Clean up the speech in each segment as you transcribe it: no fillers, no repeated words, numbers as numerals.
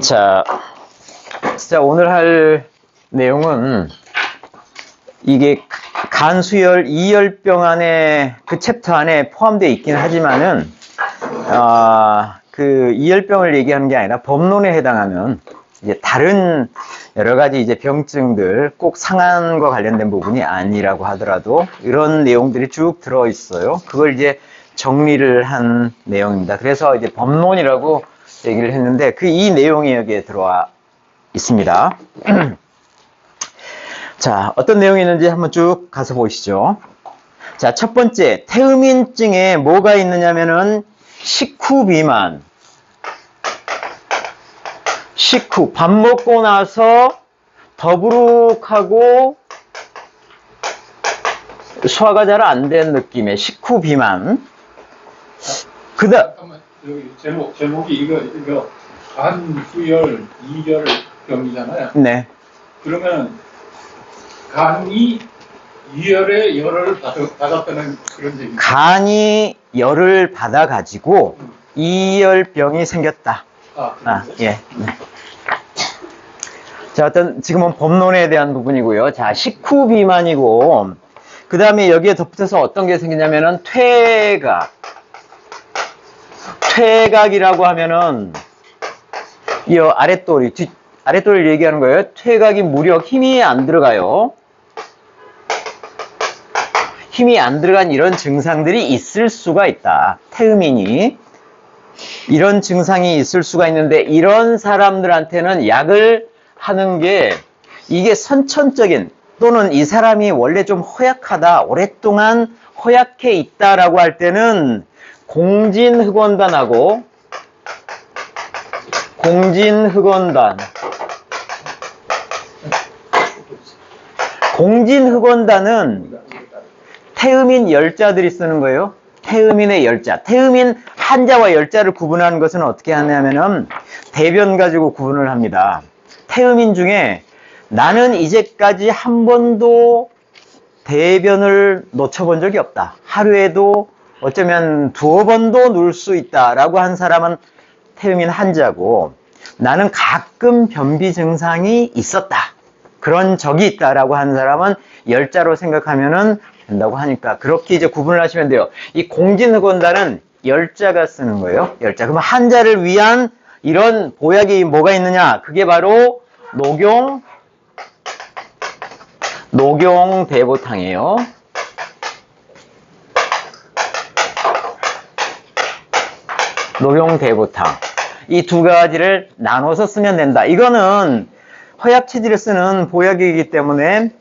자, 오늘 할 내용은 이게 간수열, 이열병 안에 그 챕터 안에 포함되어 있긴 하지만은 그 이열병을 얘기하는 게 아니라 법론에 해당하는 이제 다른 여러 가지 이제 병증들 꼭 상한과 관련된 부분이 아니라고 하더라도 이런 내용들이 쭉 들어 있어요. 그걸 이제 정리를 한 내용입니다. 그래서 이제 법론이라고 얘기를 했는데 이 내용이 여기에 들어와 있습니다. 자, 어떤 내용이 있는지 한번 쭉 가서 보시죠. 자, 첫 번째, 태음인증에 뭐가 있느냐면은 식후 비만. 식후, 밥 먹고 나서 더부룩하고 소화가 잘 안 된 느낌의 식후 비만. 잠깐만, 여기 제목이 이거 간수열, 이열 병이잖아요. 네. 그러면 간이 이열의 열을 받았다는 그런 얘기. 간이 열을 받아가지고 이열병이 생겼다. 예. 네. 자, 지금은 법론에 대한 부분이고요. 자, 식후 비만이고, 그 다음에 여기에 덧붙여서 어떤 게 생기냐면은 퇴각. 퇴각이라고 하면은, 이 아랫돌을 얘기하는 거예요. 퇴각이 무력, 힘이 안 들어가요. 힘이 안 들어간 이런 증상들이 있을 수가 있다. 태음인이. 이런 증상이 있을 수가 있는데, 이런 사람들한테는 약을 하는 게, 이게 선천적인, 또는 이 사람이 원래 좀 허약하다, 오랫동안 허약해 있다라고 할 때는, 공진흑원단하고, 공진흑원단은 태음인 열자들이 쓰는 거예요. 태음인의 열자. 태음인 한자와 열자를 구분하는 것은 어떻게 하냐면은 대변 가지고 구분을 합니다. 태음인 중에 나는 이제까지 한 번도 대변을 놓쳐본 적이 없다. 하루에도 어쩌면 두어 번도 누울 수 있다라고 한 사람은 태음인 한자고, 나는 가끔 변비 증상이 있었다. 그런 적이 있다라고 한 사람은 열자로 생각하면은 된다고 하니까 그렇게 이제 구분을 하시면 돼요. 이 공진흑원단은 열자가 쓰는 거예요. 열자. 그러면 한자를 위한 이런 보약이 뭐가 있느냐? 그게 바로 녹용대보탕이에요. 녹용대보탕. 이 두 가지를 나눠서 쓰면 된다. 이거는 허약 체질에 쓰는 보약이기 때문에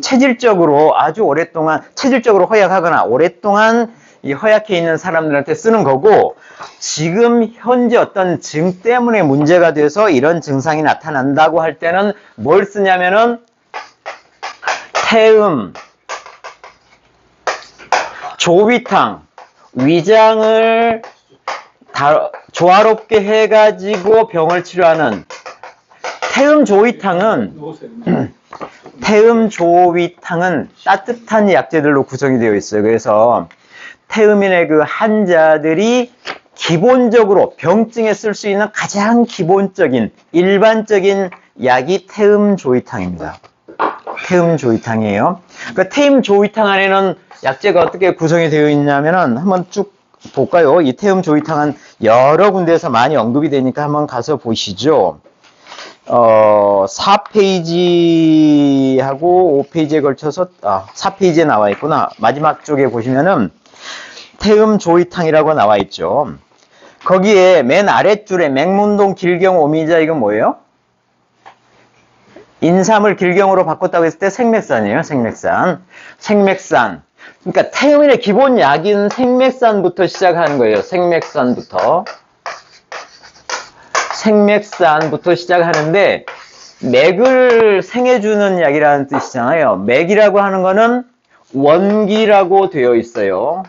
체질적으로 아주 오랫동안 체질적으로 허약하거나 오랫동안 이 허약해 있는 사람들한테 쓰는 거고, 지금 현재 어떤 증 때문에 문제가 돼서 이런 증상이 나타난다고 할 때는 뭘 쓰냐면은 태음, 조위탕, 위장을 조화롭게 해가지고 병을 치료하는 태음 조위탕은 따뜻한 약재들로 구성이 되어 있어요. 그래서 태음인의 그 한자들이 기본적으로 병증에 쓸 수 있는 가장 기본적인 일반적인 약이 태음 조위탕입니다. 태음 조위탕이에요. 그 태음 조위탕 안에는 약재가 어떻게 구성이 되어 있냐면은 한번 쭉 볼까요? 이 태음 조위탕은 여러 군데에서 많이 언급이 되니까 한번 가서 보시죠. 4페이지하고 5페이지에 걸쳐서 4페이지에 나와 있구나. 마지막 쪽에 보시면은 태음 조위탕이라고 나와 있죠. 거기에 맨 아랫줄에 맹문동 길경 오미자, 이건 뭐예요? 인삼을 길경으로 바꿨다고 했을 때 생맥산이에요. 생맥산. 그러니까 태음인의 기본 약인 생맥산부터 시작하는 거예요. 생맥산부터 시작하는데, 맥을 생해주는 약이라는 뜻이잖아요. 맥이라고 하는 거는 원기라고 되어 있어요.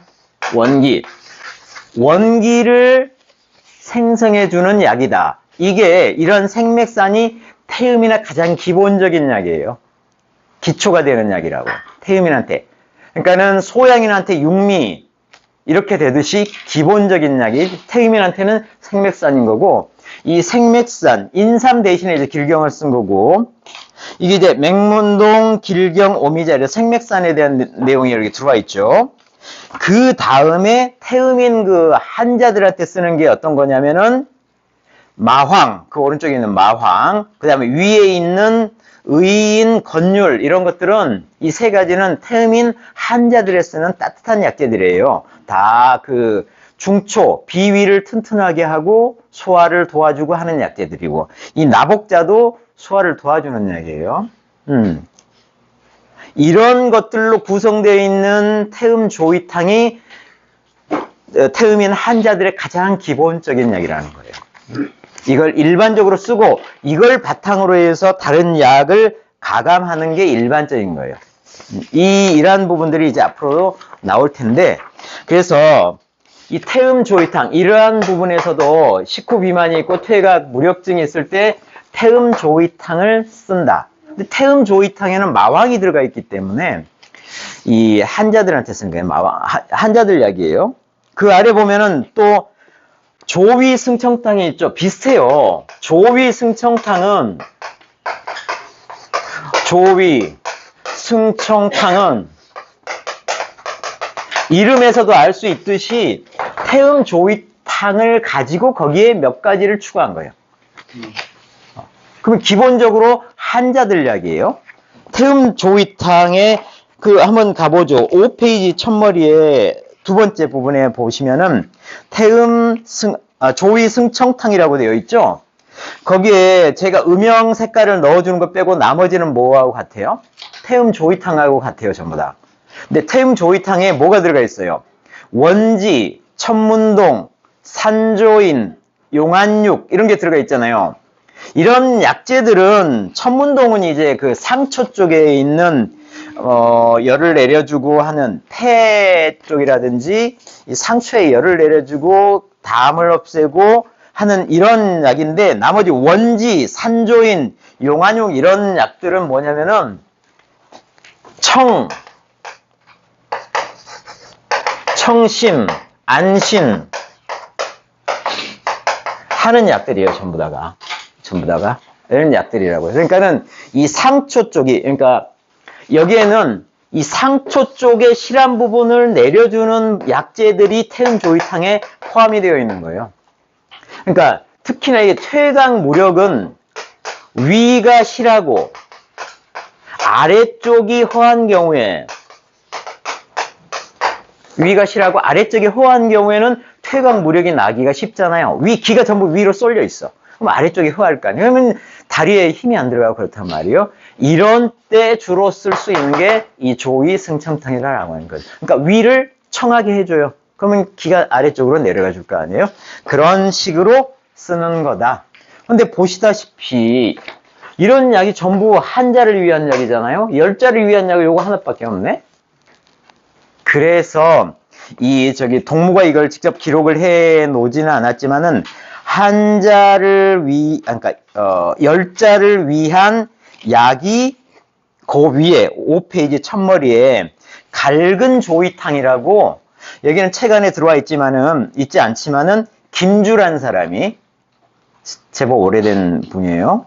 원기를 생성해주는 약이다. 이런 생맥산이 태음인의 가장 기본적인 약이에요. 기초가 되는 약이라고. 태음인한테. 그러니까는 소양인한테 육미, 이렇게 되듯이 기본적인 약이 태음인한테는 생맥산인 거고, 이 생맥산, 인삼 대신에 이제 길경을 쓴 거고, 이게 이제 맹문동, 길경, 오미자, 이런 생맥산에 대한 내용이 이렇게 들어와 있죠. 그 다음에 태음인 그 환자들한테 쓰는 게 어떤 거냐면은 마황, 그 오른쪽에 있는 마황, 그 다음에 위에 있는 의인, 건율, 이런 것들은 이 세 가지는 태음인 환자들에 쓰는 따뜻한 약재들이에요. 다 그 중초, 비위를 튼튼하게 하고 소화를 도와주고 하는 약재들이고, 이 나복자도 소화를 도와주는 약이에요. 이런 것들로 구성되어 있는 태음 조이탕이 태음인 환자들의 가장 기본적인 약이라는 거예요. 이걸 일반적으로 쓰고 이걸 바탕으로 해서 다른 약을 가감하는 게 일반적인 거예요. 이러한 부분들이 이제 앞으로 나올 텐데, 그래서 이 태음 조이탕, 이러한 부분에서도 식후 비만이 있고 퇴각, 무력증이 있을 때 태음 조이탕을 쓴다. 근데 태음 조이탕에는 마왕이 들어가 있기 때문에 이 환자들한테 쓰는 거예요. 마왕, 환자들 약이에요. 그 아래 보면은 또 조위 승청탕이 있죠. 비슷해요. 조위 승청탕은 이름에서도 알 수 있듯이 태음 조이탕을 가지고 거기에 몇 가지를 추가한 거예요. 그러면 기본적으로 환자들 약이에요. 태음 조이탕에 그 한번 가보죠. 5페이지 첫머리에 두 번째 부분에 보시면은 조위 승청탕이라고 되어 있죠. 거기에 제가 음영 색깔을 넣어주는 것 빼고 나머지는 뭐하고 같아요? 태음 조이탕하고 같아요, 전부 다. 근데 태음 조이탕에 뭐가 들어가 있어요? 원지, 천문동, 산조인, 용안육 이런 게 들어가 있잖아요. 이런 약재들은 천문동은 이제 그 상초 쪽에 있는 열을 내려주고 하는 폐 쪽이라든지 이 상초에 열을 내려주고 담을 없애고 하는 이런 약인데, 나머지 원지, 산조인, 용안육 이런 약들은 뭐냐면은 청심, 안신 하는 약들이에요. 전부 다가 이런 약들이라고요. 그러니까는 이 상초 쪽이, 그러니까 여기에는 이 상초 쪽의 실한 부분을 내려주는 약재들이 태음 조이탕에 포함이 되어 있는 거예요. 그러니까 특히나 이게 퇴각 무력은 위가 실하고 아래쪽이 허한 경우에, 위가 실하고 아래쪽이 허한 경우에는 퇴각 무력이 나기가 쉽잖아요. 기가 전부 위로 쏠려 있어. 그럼 아래쪽이 허할 거 아니에요. 그러면 다리에 힘이 안 들어가고 그렇단 말이에요. 이런 때 주로 쓸 수 있는 게 이 조위 승청탕이라고 하는 거죠. 그러니까 위를 청하게 해줘요. 그러면 기가 아래쪽으로 내려가 줄 거 아니에요. 그런 식으로 쓰는 거다. 근데 보시다시피 이런 약이 전부 환자를 위한 약이잖아요. 열자를 위한 약은 요거 하나밖에 없네. 그래서 동무가 이걸 직접 기록을 해 놓지는 않았지만은 열자를 위한 약이 그 위에 5페이지 첫머리에 갈근 조이탕이라고, 여기는 책 안에 들어와 있지 않지만은 김주란 사람이 제법 오래된 분이에요.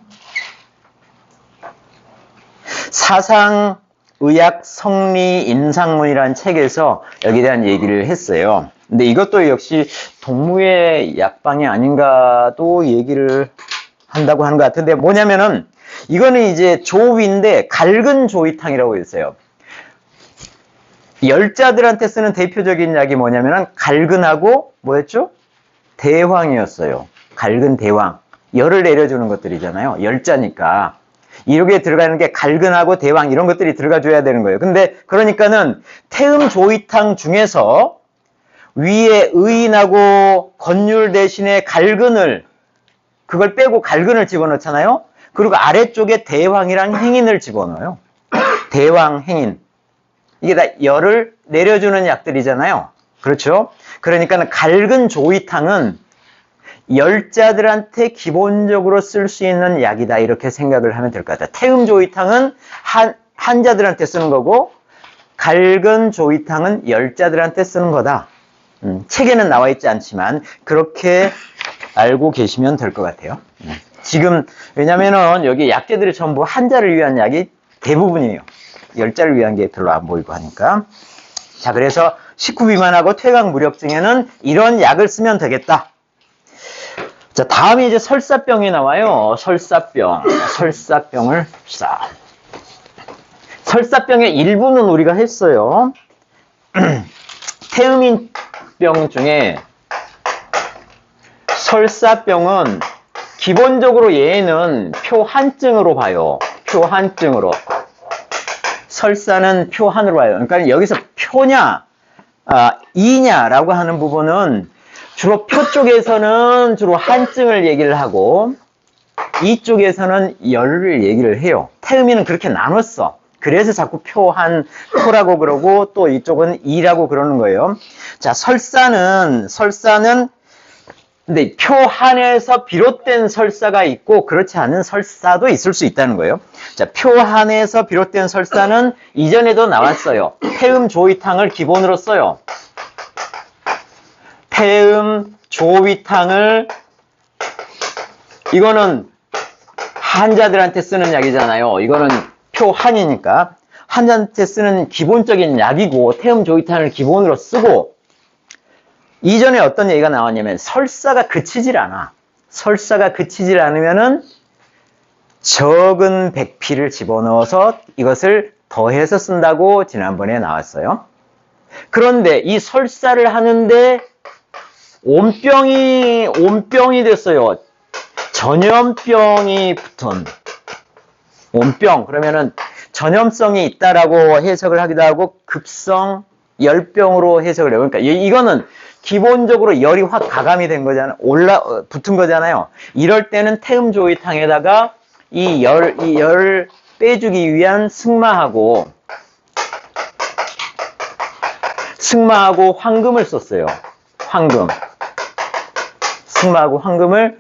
사상의학 성리 인상문이라는 책에서 여기에 대한 얘기를 했어요. 근데 이것도 역시 동무의 약방이 아닌가도 얘기를 한다고 하는 것 같은데, 뭐냐면은 이거는 이제 조위인데 갈근 조이탕이라고 했어요. 열자들한테 쓰는 대표적인 약이 뭐냐면은 갈근하고 뭐였죠? 대황이었어요. 갈근 대황. 열을 내려주는 것들이잖아요. 열자니까. 이렇게 들어가는 게 갈근하고 대황 이런 것들이 들어가 줘야 되는 거예요. 근데 그러니까는 태음 조이탕 중에서 위에 의인하고 건율 대신에 그걸 빼고 갈근을 집어넣잖아요. 그리고 아래쪽에 대황이랑 행인을 집어넣어요. 대황, 행인. 이게 다 열을 내려주는 약들이잖아요. 그렇죠? 그러니까 갈근 조이탕은 열자들한테 기본적으로 쓸 수 있는 약이다, 이렇게 생각을 하면 될 것 같아요. 태음 조이탕은 환자들한테 쓰는 거고, 갈근 조이탕은 열자들한테 쓰는 거다. 책에는 나와 있지 않지만 그렇게 알고 계시면 될 것 같아요. 지금 왜냐면은 여기 약재들이 전부 한자를 위한 약이 대부분이에요. 열자를 위한 게 별로 안 보이고 하니까. 자, 그래서 식후 비만하고 퇴각 무력증에는 이런 약을 쓰면 되겠다. 자, 다음에 이제 설사병이 나와요. 설사병을 봅시다. 설사병의 일부는 우리가 했어요. 태음인병 중에 설사병은 기본적으로 얘는 표한증으로 봐요. 표한증으로. 설사는 표한으로 봐요. 그러니까 여기서 표냐, 이냐라고 하는 부분은 주로 표 쪽에서는 주로 한증을 얘기를 하고 이쪽에서는 열을 얘기를 해요. 태음인은 그렇게 나눴어. 그래서 자꾸 표라고 그러고 또 이쪽은 이라고 그러는 거예요. 자, 설사는 근데 표한에서 비롯된 설사가 있고 그렇지 않은 설사도 있을 수 있다는 거예요. 자, 표한에서 비롯된 설사는 이전에도 나왔어요. 태음 조이탕을 기본으로 써요. 태음 조위탕을 이거는 환자들한테 쓰는 약이잖아요. 이거는 표한이니까 환자한테 쓰는 기본적인 약이고 태음 조위탕을 기본으로 쓰고 이전에 어떤 얘기가 나왔냐면 설사가 그치질 않아. 설사가 그치질 않으면은 적은 백피를 집어넣어서 이것을 더해서 쓴다고 지난번에 나왔어요. 그런데 이 설사를 하는데 온병이 됐어요. 전염병이 붙은 온병. 그러면은 전염성이 있다라고 해석을 하기도 하고 급성 열병으로 해석을 해요. 그러니까 이거는 기본적으로 열이 확 가감이 된 거잖아요. 붙은 거잖아요. 이럴 때는 태음 조이탕에다가 이 열 빼주기 위한 승마하고 황금을 썼어요. 황금. 승마하고 황금을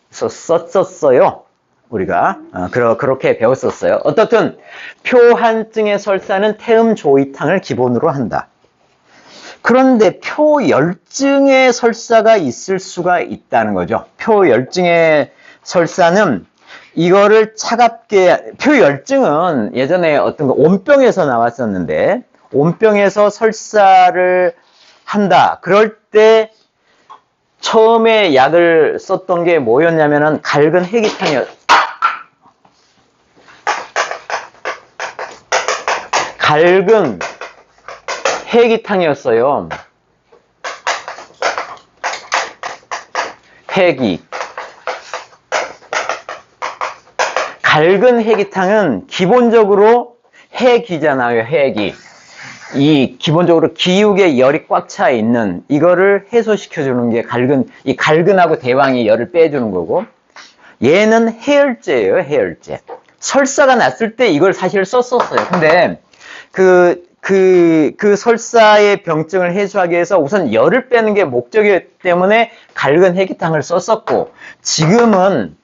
썼었어요. 우리가 그렇게 배웠었어요. 어떻든 표한증의 설사는 태음 조이탕을 기본으로 한다. 그런데 표열증의 설사가 있을 수가 있다는 거죠. 표열증의 설사는 이거를 차갑게 표열증은 예전에 어떤 온병에서 나왔었는데 온병에서 설사를 한다. 그럴 때 처음에 약을 썼던 게 뭐였냐면은 갈근 해기탕이었어요. 갈근 해기탕이었어요. 해기. 갈근 해기탕은 기본적으로 해기잖아요. 해기. 이 기본적으로 기육에 열이 꽉 차 있는 이거를 해소시켜 주는 게 이 갈근하고 대왕이 열을 빼주는 거고 얘는 해열제예요. 해열제. 설사가 났을 때 이걸 사실 썼었어요. 근데 그 설사의 병증을 해소하기 위해서 우선 열을 빼는 게 목적이기 때문에 갈근 해기탕을 썼었고 지금은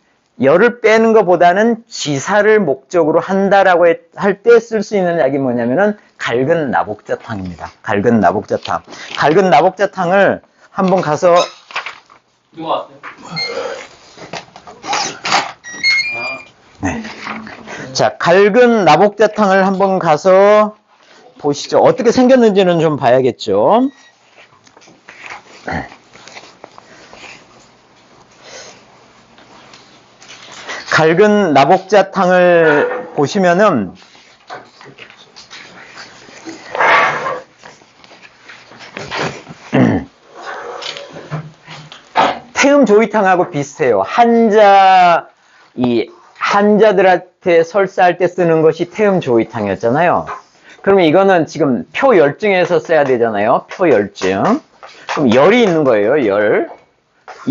열을 빼는 것보다는 지사를 목적으로 한다라고 할 때 쓸 수 있는 약이 뭐냐면은 갈근 나복자탕입니다. 갈근 나복자탕. 갈근 나복자탕을 한번 가서 누가 왔어요? 네. 자, 갈근 나복자탕을 한번 가서 보시죠. 어떻게 생겼는지는 좀 봐야겠죠. 갈근 나복자탕을 보시면은 태음 조이탕하고 비슷해요. 환자들한테 설사할 때 쓰는 것이 태음 조이탕이었잖아요. 그러면 이거는 지금 표열증에서 써야 되잖아요. 표열증. 그럼 열이 있는 거예요.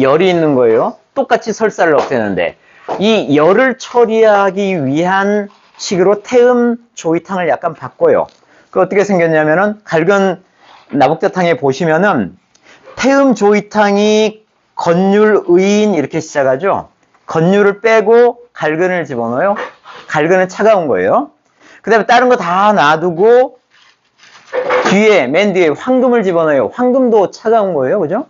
열이 있는 거예요. 똑같이 설사를 없애는데 이 열을 처리하기 위한 식으로 태음 조이탕을 약간 바꿔요. 그 어떻게 생겼냐면은 갈근 나복자탕에 보시면은 태음 조이탕이 건율 의인 이렇게 시작하죠. 건율을 빼고 갈근을 집어넣어요. 갈근은 차가운 거예요. 그 다음에 다른 거 다 놔두고 뒤에, 맨 뒤에 황금을 집어넣어요. 황금도 차가운 거예요. 그죠?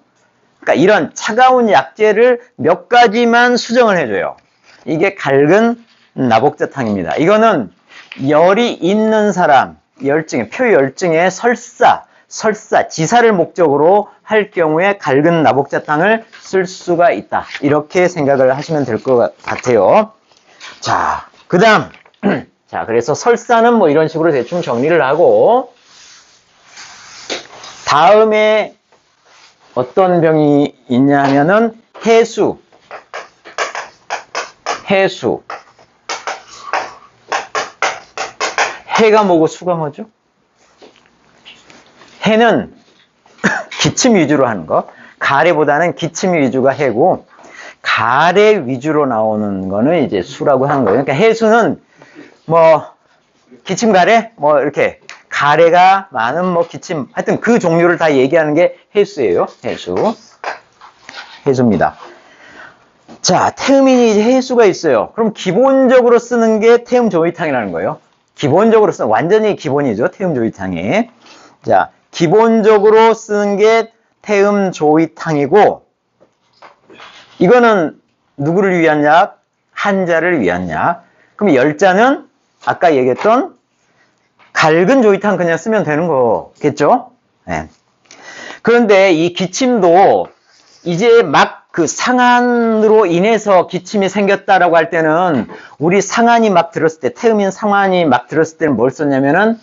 그러니까 이런 차가운 약재를 몇 가지만 수정을 해줘요. 이게 갈근 나복자탕입니다. 이거는 열이 있는 사람, 표열증에 설사, 지사를 목적으로 할 경우에 갈근 나복자탕을 쓸 수가 있다. 이렇게 생각을 하시면 될 것 같아요. 자, 그 다음. 자, 그래서 설사는 뭐 이런 식으로 대충 정리를 하고, 다음에 어떤 병이 있냐 하면은 해수. 해가 뭐고 수가 뭐죠? 해는 기침 위주로 하는 거. 가래보다는 기침 위주가 해고, 가래 위주로 나오는 거는 이제 수라고 하는 거예요. 그러니까 해수는 뭐 기침 가래 뭐 이렇게 가래가 많은 뭐 기침 하여튼 그 종류를 다 얘기하는 게 해수예요. 해수입니다. 자, 태음인이 이제 해수가 있어요. 그럼 기본적으로 쓰는 게 태음조이탕이라는 거예요. 기본적으로 쓰는 완전히 기본이죠. 태음조이탕이. 자, 기본적으로 쓰는 게 태음조이탕이고, 이거는 누구를 위한 약? 환자를 위한 약. 그럼 열자는 아까 얘기했던 갈근 조이탕 그냥 쓰면 되는 거겠죠? 네. 그런데 이 기침도 이제 막 그 상한으로 인해서 기침이 생겼다라고 할 때는 우리 상한이 막 들었을 때, 태음인 상한이 막 들었을 때는 뭘 썼냐면은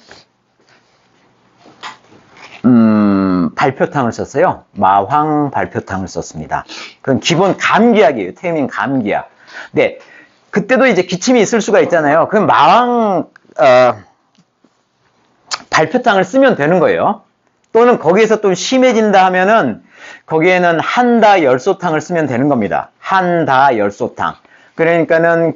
발표탕을 썼어요. 마황 발표탕을 썼습니다. 그건 기본 감기약이에요. 태음인 감기약. 네. 그때도 이제 기침이 있을 수가 있잖아요. 그럼 마황 발표탕을 쓰면 되는 거예요. 또는 거기에서 또 심해진다 하면은 거기에는 한다 열소탕을 쓰면 되는 겁니다. 한다 열소탕. 그러니까는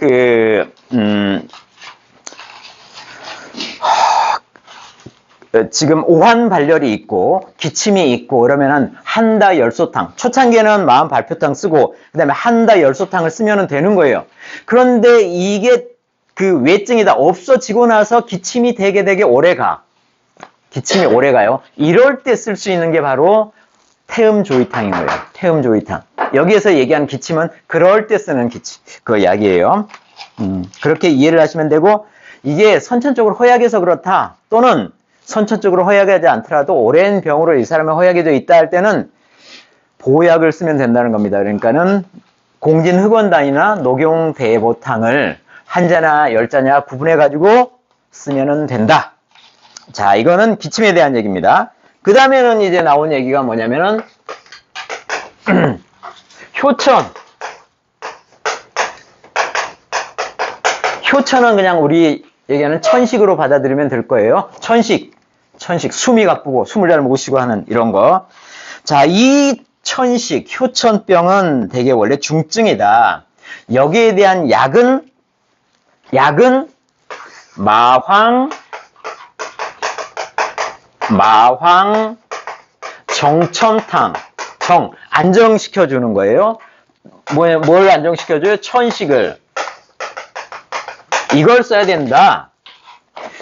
지금 오한 발열이 있고 기침이 있고 그러면은 한다 열소탕. 초창기에는 마음 발표탕 쓰고 그다음에 한다 열소탕을 쓰면 되는 거예요. 그런데 이게 그 외증이 다 없어지고 나서 기침이 되게 오래 가. 기침이 오래 가요. 이럴 때 쓸 수 있는 게 바로 태음조이탕인 거예요. 태음조이탕. 여기에서 얘기하는 기침은 그럴 때 쓰는 그 약이에요. 그렇게 이해를 하시면 되고, 이게 선천적으로 허약해서 그렇다. 또는 선천적으로 허약하지 않더라도 오랜 병으로 이 사람이 허약해져 있다 할 때는 보약을 쓰면 된다는 겁니다. 그러니까는 공진흑원단이나 녹용대보탕을 한자나 열자냐 구분해가지고 쓰면 된다. 자, 이거는 기침에 대한 얘기입니다. 그 다음에는 이제 나온 얘기가 뭐냐면은, 효천. 효천은 그냥 우리 얘기하는 천식으로 받아들이면 될 거예요. 천식. 숨이 가쁘고, 숨을 잘 못 쉬고 하는 이런 거. 자, 이 천식, 효천병은 되게 원래 중증이다. 여기에 대한 약은 마황 정천탕. 안정시켜주는 거예요. 뭘 안정시켜줘요? 천식을. 이걸 써야 된다.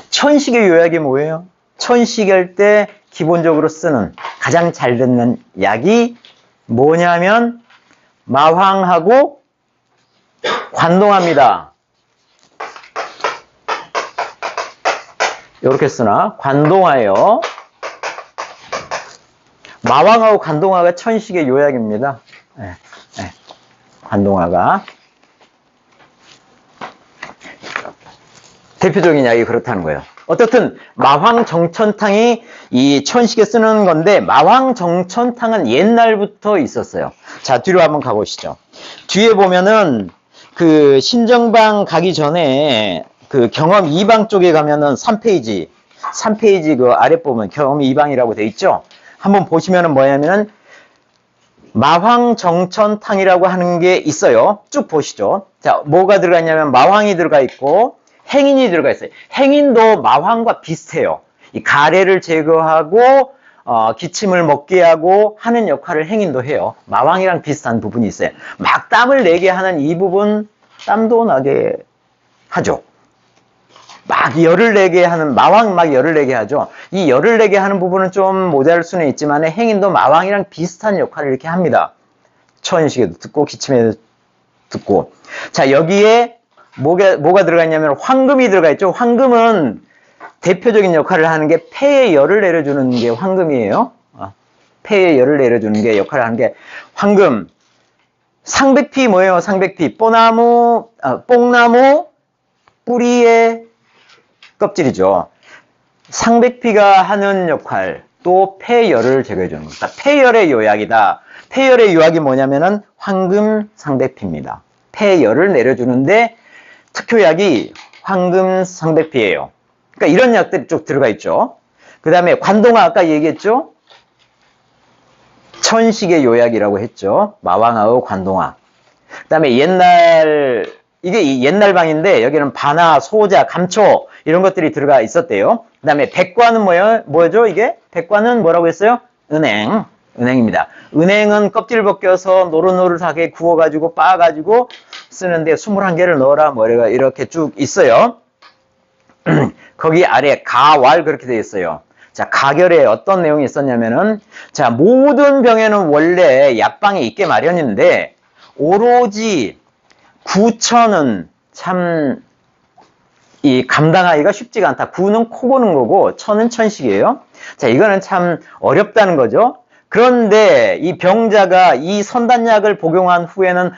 천식의 요약이 뭐예요? 천식할 때 기본적으로 쓰는 가장 잘 듣는 약이 뭐냐면 마황하고 관동합니다. 이렇게 쓰나? 관동화예요. 마왕하고 관동화가 천식의 요약입니다. 네. 관동화가. 대표적인 약이 그렇다는 거예요. 어떻든 마황정천탕이 이 천식에 쓰는 건데 마황정천탕은 옛날부터 있었어요. 자, 뒤로 한번 가보시죠. 뒤에 보면은 그 신정방 가기 전에 그 경험 2방 쪽에 가면은 3페이지 그 아래 보면 경험 2방이라고 돼 있죠. 한번 보시면은 뭐냐면은 마황정천탕이라고 하는 게 있어요. 쭉 보시죠. 자, 뭐가 들어가 있냐면 마황이 들어가 있고 행인이 들어가 있어요. 행인도 마황과 비슷해요. 이 가래를 제거하고 기침을 먹게 하고 하는 역할을 행인도 해요. 마황이랑 비슷한 부분이 있어요. 막 땀을 내게 하는 이 부분, 땀도 나게 하죠. 막 열을 내게 하는, 마왕 막 열을 내게 하죠. 이 열을 내게 하는 부분은 좀 모자랄 수는 있지만 행인도 마왕이랑 비슷한 역할을 이렇게 합니다. 천식에도 듣고 기침에도 듣고. 자, 여기에 뭐가 들어가 있냐면 황금이 들어가 있죠. 황금은 대표적인 역할을 하는 게 폐에 열을 내려주는 게 황금이에요. 폐에 열을 내려주는 게 역할을 하는 게 황금. 상백피 뭐예요? 상백피. 뽕나무 뿌리의 껍질이죠. 상백피가 하는 역할, 또 폐열을 제거해 주는 겁니다. 폐열의 요약이다. 폐열의 요약이 뭐냐면은 황금 상백피입니다. 폐열을 내려주는데 특효약이 황금 상백피예요. 그러니까 이런 약들이 쭉 들어가 있죠. 그 다음에 관동화 아까 얘기했죠. 천식의 요약이라고 했죠. 마왕하고 관동화. 그 다음에 이게 옛날 방인데 여기는 바나, 소자, 감초 이런 것들이 들어가 있었대요. 그 다음에 백과는 뭐죠 이게? 백과는 뭐라고 했어요? 은행입니다. 은행은 껍질 벗겨서 노릇노릇하게 구워가지고 빻아가지고 쓰는데 21개를 넣어라 이렇게 쭉 있어요. 거기 아래 가왈 그렇게 되어 있어요. 자, 가결에 어떤 내용이 있었냐면은, 자, 모든 병에는 원래 약방이 있게 마련인데, 오로지 구천은 참, 감당하기가 쉽지가 않다. 구는 코 고는 거고, 천은 천식이에요. 자, 이거는 참 어렵다는 거죠. 그런데 이 병자가 이 선단약을 복용한 후에는,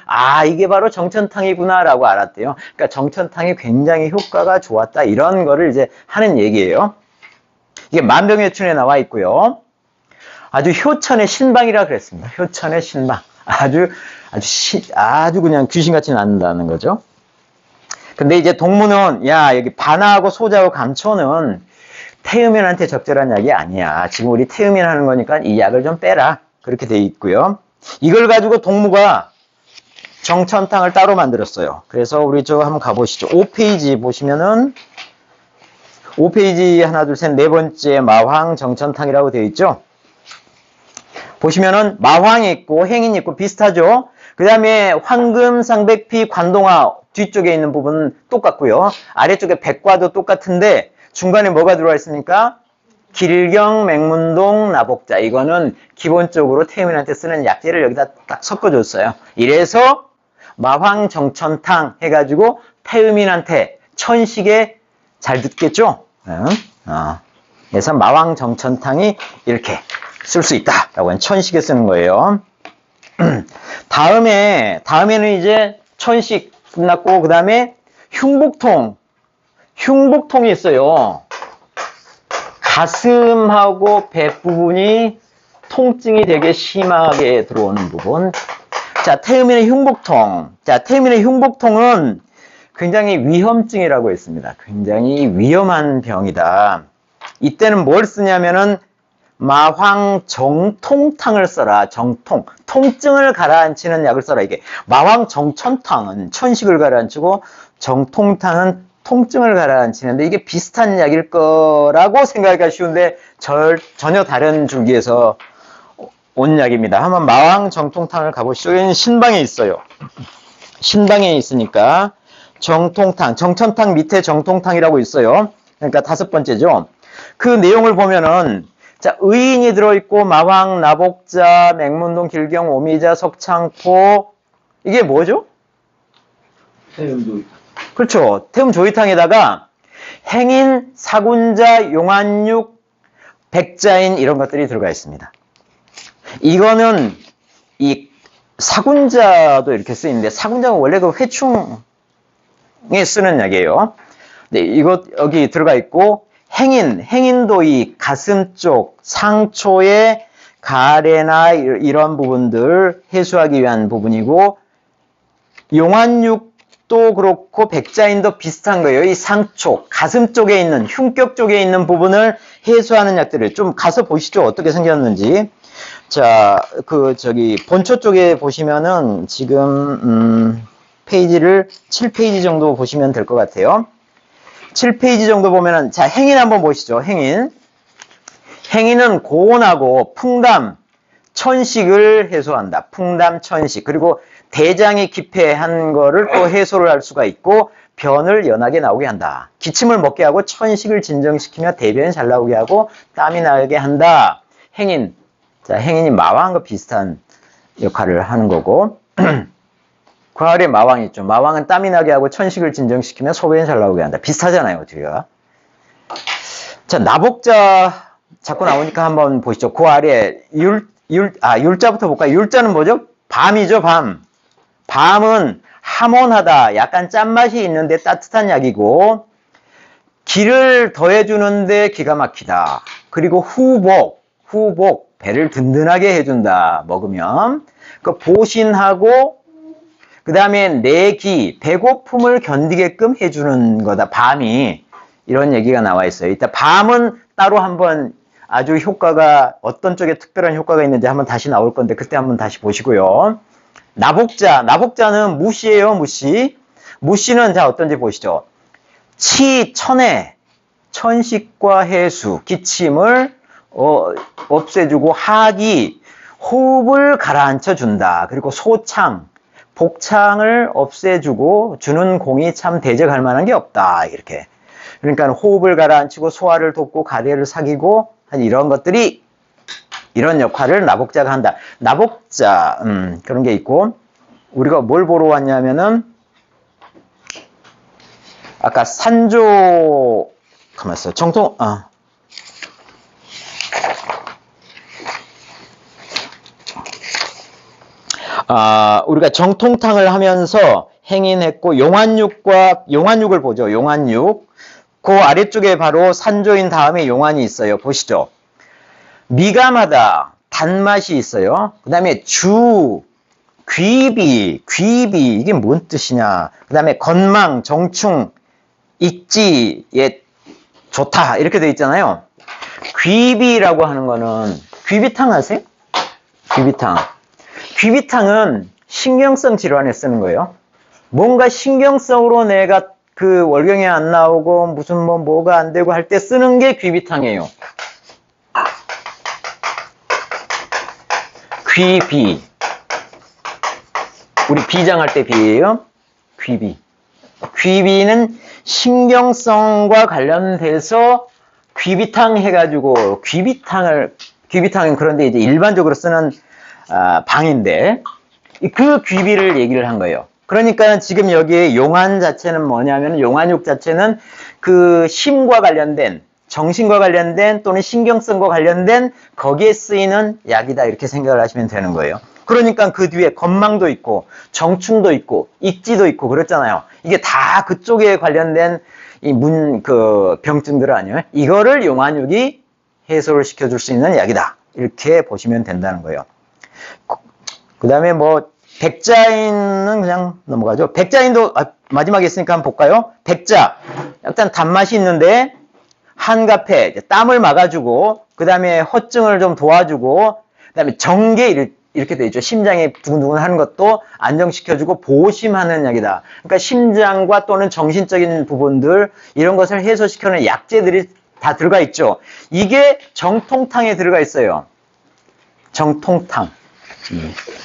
이게 바로 정천탕이구나라고 알았대요. 그러니까 정천탕이 굉장히 효과가 좋았다. 이런 거를 이제 하는 얘기예요. 이게 만병의춘에 나와 있고요. 아주 효천의 신방이라 그랬습니다. 효천의 신방. 아주 그냥 귀신같이 낳는다는 거죠. 근데 이제 동무는, 여기 바나하고 소자하고 감초는 태음인한테 적절한 약이 아니야. 지금 우리 태음인 하는 거니까 이 약을 좀 빼라. 그렇게 돼 있고요. 이걸 가지고 동무가 정천탕을 따로 만들었어요. 그래서 우리 한번 가보시죠. 5페이지 보시면은 5페이지 하나, 둘, 셋, 네 번째 마황 정천탕이라고 되어 있죠. 보시면은 마황이 있고 행인이 있고 비슷하죠. 그 다음에 황금, 상백피, 관동화 뒤쪽에 있는 부분은 똑같고요. 아래쪽에 백과도 똑같은데 중간에 뭐가 들어와 있습니까? 길경, 맹문동, 나복자. 이거는 기본적으로 태음인한테 쓰는 약재를 여기다 딱 섞어줬어요. 이래서 마황 정천탕 해가지고 태음인한테 천식에 잘 듣겠죠? 그래서 마왕 정천탕이 이렇게 쓸 수 있다라고 하는 천식에 쓰는 거예요. 다음에는 이제 천식 끝났고, 그 다음에 흉복통이 있어요. 가슴하고 배 부분이 통증이 되게 심하게 들어오는 부분. 자, 태음인의 흉복통. 자, 태음인의 흉복통은 굉장히 위험증이라고 했습니다. 굉장히 위험한 병이다. 이때는 뭘 쓰냐면은 마황 정통탕을 써라. 정통. 통증을 가라앉히는 약을 써라. 이게 마황 정천탕은 천식을 가라앉히고 정통탕은 통증을 가라앉히는데 이게 비슷한 약일 거라고 생각하기가 쉬운데 전혀 다른 줄기에서 온 약입니다. 한번 마황 정통탕을 가보시죠. 여기는 신방에 있어요. 신방에 있으니까 정통탕, 정천탕 밑에 정통탕이라고 있어요. 그러니까 5번째죠. 그 내용을 보면은, 자, 의인이 들어있고, 마왕, 나복자, 맹문동, 길경, 오미자, 석창포, 이게 뭐죠? 태음조이탕. 그렇죠. 태음조이탕에다가 행인, 사군자, 용안육, 백자인 이런 것들이 들어가 있습니다. 이거는 이 사군자도 이렇게 쓰이는데, 사군자는 원래 그 회충 에 쓰는 약이에요. 네, 이거 여기 들어가 있고, 행인도 이 가슴 쪽 상초의 가래나 이런 부분들 해소하기 위한 부분이고, 용안육도 그렇고 백자인도 비슷한 거예요. 이 상쪽, 가슴 쪽에 있는 흉격 쪽에 있는 부분을 해소하는 약들을 좀 가서 보시죠. 어떻게 생겼는지. 자, 본초 쪽에 보시면은 지금 페이지를 7페이지 정도 보시면 될 것 같아요. 7페이지 정도 보면은, 자, 행인 한번 보시죠. 행인은 고온하고 풍담, 천식을 해소한다. 풍담, 천식. 그리고 대장이 기폐한 거를 또 해소를 할 수가 있고, 변을 연하게 나오게 한다. 기침을 먹게 하고 천식을 진정시키며 대변이 잘 나오게 하고 땀이 나게 한다. 행인. 자, 행인이 마왕과 비슷한 역할을 하는 거고 그 아래 마왕이 있죠. 마왕은 땀이 나게 하고 천식을 진정시키며 소변이 잘 나오게 한다. 비슷하잖아요, 뒤가. 자, 나복자 자꾸 나오니까 한번 보시죠. 그 아래 율자부터 볼까요? 율자는 뭐죠? 밤이죠, 밤. 밤은 함온하다. 약간 짠맛이 있는데 따뜻한 약이고 기를 더해주는데 기가 막히다. 그리고 후복, 배를 든든하게 해준다. 먹으면. 그 보신하고 그 다음에 내기, 배고픔을 견디게끔 해주는 거다. 밤이. 이런 얘기가 나와 있어요. 이따 밤은 따로 한번 아주 효과가 어떤 쪽에 특별한 효과가 있는지 한번 다시 나올 건데 그때 한번 다시 보시고요. 나복자는 무시예요, 무시. 무시는 자 어떤지 보시죠. 천해, 천식과 해수, 기침을 없애주고 하기, 호흡을 가라앉혀 준다. 그리고 소창, 복창을 없애주고 주는 공이 참 대적할 만한 게 없다. 이렇게. 그러니까 호흡을 가라앉히고 소화를 돕고 가래를 사귀고 이런 것들이 이런 역할을 나복자가 한다. 나복자 그런 게 있고 우리가 뭘 보러 왔냐면은 아까 산조 가만 있어. 우리가 정통탕을 하면서 행인했고 용환육을 보죠. 용환육. 그 아래쪽에 바로 산조인 다음에 용환이 있어요. 보시죠. 미감하다. 단맛이 있어요. 그 다음에 귀비 이게 뭔 뜻이냐. 그 다음에 건망, 정충, 익지에 좋다. 이렇게 돼 있잖아요. 귀비라고 하는 거는 귀비탕 아세요? 귀비탕은 신경성 질환에 쓰는 거예요. 뭔가 신경성으로 내가 그 월경이 안 나오고 무슨 뭐가 안 되고 할 때 쓰는 게 귀비탕이에요. 귀비. 우리 비장할 때 비예요. 귀비는 신경성과 관련돼서 귀비탕 해가지고 귀비탕은 그런데 이제 일반적으로 쓰는 방인데 그 귀비를 얘기를 한 거예요. 그러니까 지금 여기에 용환 자체는 뭐냐면 용환육 자체는 그 심과 관련된 정신과 관련된 또는 신경성과 관련된 거기에 쓰이는 약이다 이렇게 생각을 하시면 되는 거예요. 그러니까 그 뒤에 건망도 있고 정충도 있고 익지도 있고 그랬잖아요. 이게 다 그쪽에 관련된 그 병증들 아니에요. 이거를 용환육이 해소를 시켜줄 수 있는 약이다 이렇게 보시면 된다는 거예요. 그 다음에 뭐 백자인은 그냥 넘어가죠. 백자인도 마지막에 있으니까 한번 볼까요? 백자 약간 단맛이 있는데 한갑해 땀을 막아주고 그 다음에 허증을 좀 도와주고 그 다음에 정계 이렇게 돼 있죠. 심장이 두근두근 하는 것도 안정시켜주고 보심하는 약이다. 그러니까 심장과 또는 정신적인 부분들 이런 것을 해소시켜주는 약재들이 다 들어가 있죠. 이게 정통탕에 들어가 있어요. 정통탕.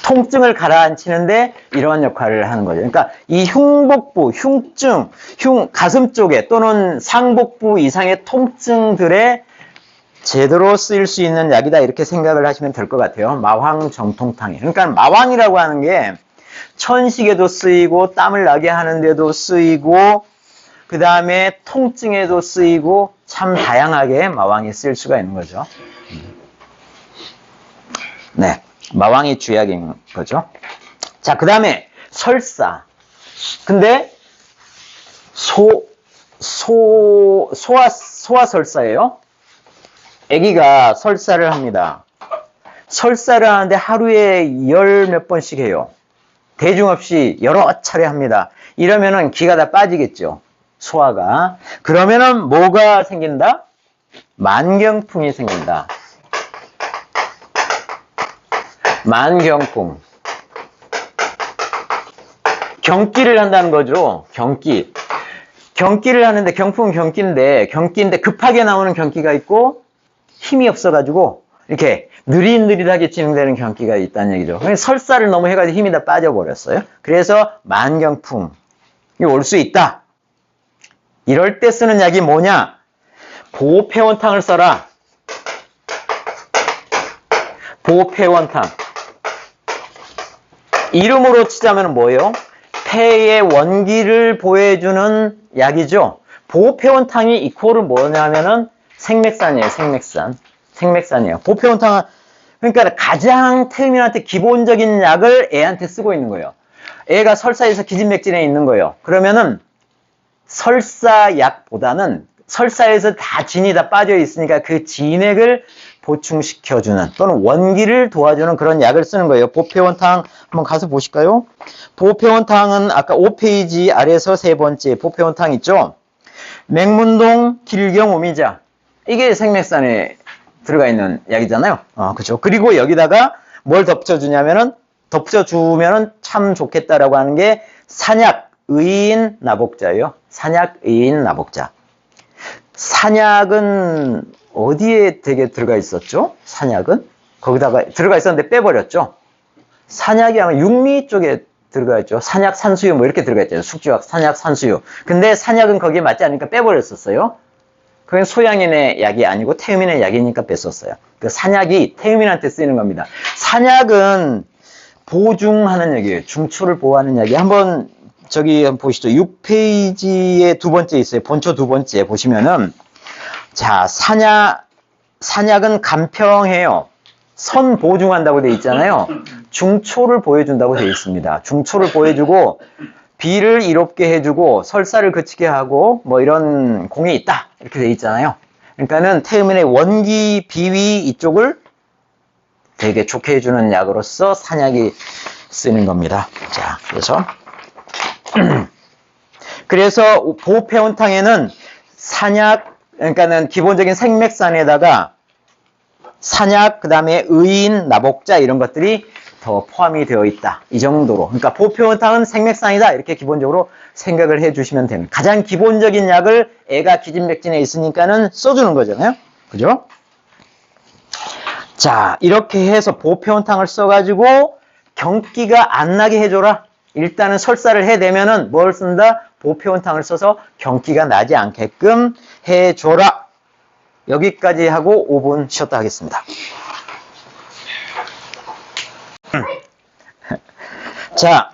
통증을 가라앉히는데 이런 역할을 하는 거죠. 그러니까 이 흉복부, 흉증, 가슴 쪽에 또는 상복부 이상의 통증들에 제대로 쓰일 수 있는 약이다 이렇게 생각을 하시면 될 것 같아요. 마황 정통탕이. 그러니까 마황이라고 하는 게 천식에도 쓰이고 땀을 나게 하는데도 쓰이고 그 다음에 통증에도 쓰이고 참 다양하게 마왕이 쓰일 수가 있는 거죠. 네. 마왕이 주약인 거죠. 자, 그 다음에 설사. 근데 소아설사예요. 아기가 설사를 합니다. 설사를 하는데 하루에 열 몇 번씩 해요. 대중 없이 여러 차례 합니다. 이러면은 기가 다 빠지겠죠. 소아가. 그러면은 뭐가 생긴다? 만경풍이 생긴다. 만경풍. 경기를 한다는 거죠. 경기를 하는데 경풍은 경기인데 급하게 나오는 경기가 있고 힘이 없어가지고 이렇게 느릿느릿하게 진행되는 경기가 있다는 얘기죠. 설사를 너무 해가지고 힘이 다 빠져버렸어요. 그래서 만경풍이 올 수 있다. 이럴 때 쓰는 약이 뭐냐? 보폐원탕을 써라. 보폐원탕. 이름으로 치자면 뭐예요? 폐의 원기를 보호해주는 약이죠. 보폐원탕이 이코르 뭐냐면은 생맥산이에요. 생맥산이에요. 보폐원탕은 그러니까 가장 태음인한테 기본적인 약을 애한테 쓰고 있는 거예요. 애가 설사에서 기진맥진에 있는 거예요. 그러면은 설사약보다는 설사에서 다 진이 다 빠져 있으니까 그 진액을 보충시켜주는 또는 원기를 도와주는 그런 약을 쓰는 거예요. 보폐원탕 한번 가서 보실까요? 보폐원탕은 아까 5페이지 아래서 세 번째 보폐원탕 있죠? 맹문동 길경 오미자. 이게 생맥산에 들어가 있는 약이잖아요. 그죠. 그리고 여기다가 뭘 덮쳐주냐면은 덮쳐주면은 참 좋겠다라고 하는 게 산약 의인 나복자예요. 산약 의인 나복자. 산약은 어디에 되게 들어가 있었죠? 산약은? 거기다가 들어가 있었는데 빼버렸죠? 산약이 아마 육미 쪽에 들어가 있죠. 산약, 산수유 뭐 이렇게 들어가 있잖아요. 숙주약, 산약, 산수유. 근데 산약은 거기에 맞지 않으니까 빼버렸었어요. 그건 소양인의 약이 아니고 태음인의 약이니까 뺐었어요. 그 산약이 태음인한테 쓰이는 겁니다. 산약은 보중하는 약이에요. 중초를 보호하는 약이. 한번 한번 보시죠. 6페이지에 두 번째 있어요. 본초 두 번째 보시면은 자, 산약은 간평해요. 선 보중한다고 돼 있잖아요. 중초를 보여준다고 돼 있습니다. 중초를 보여주고 비를 이롭게 해주고 설사를 그치게 하고 뭐 이런 공이 있다 이렇게 돼 있잖아요. 그러니까는 태음인의 원기, 비위 이쪽을 되게 좋게 해주는 약으로서 산약이 쓰는 겁니다. 자, 그래서 보폐원탕에는 산약, 그러니까는 기본적인 생맥산에다가 산약, 그 다음에 의인, 나복자 이런 것들이 더 포함이 되어 있다. 이 정도로. 그러니까 보폐원탕은 생맥산이다. 이렇게 기본적으로 생각을 해 주시면 됩니다. 가장 기본적인 약을 애가 기진맥진에 있으니까는 써주는 거잖아요. 그죠? 자, 이렇게 해서 보폐원탕을 써가지고 경기가 안 나게 해줘라. 일단은 설사를 해내면은 뭘 쓴다? 보폐원탕을 써서 경기가 나지 않게끔 해줘라. 여기까지 하고 5분 쉬었다 하겠습니다. 자,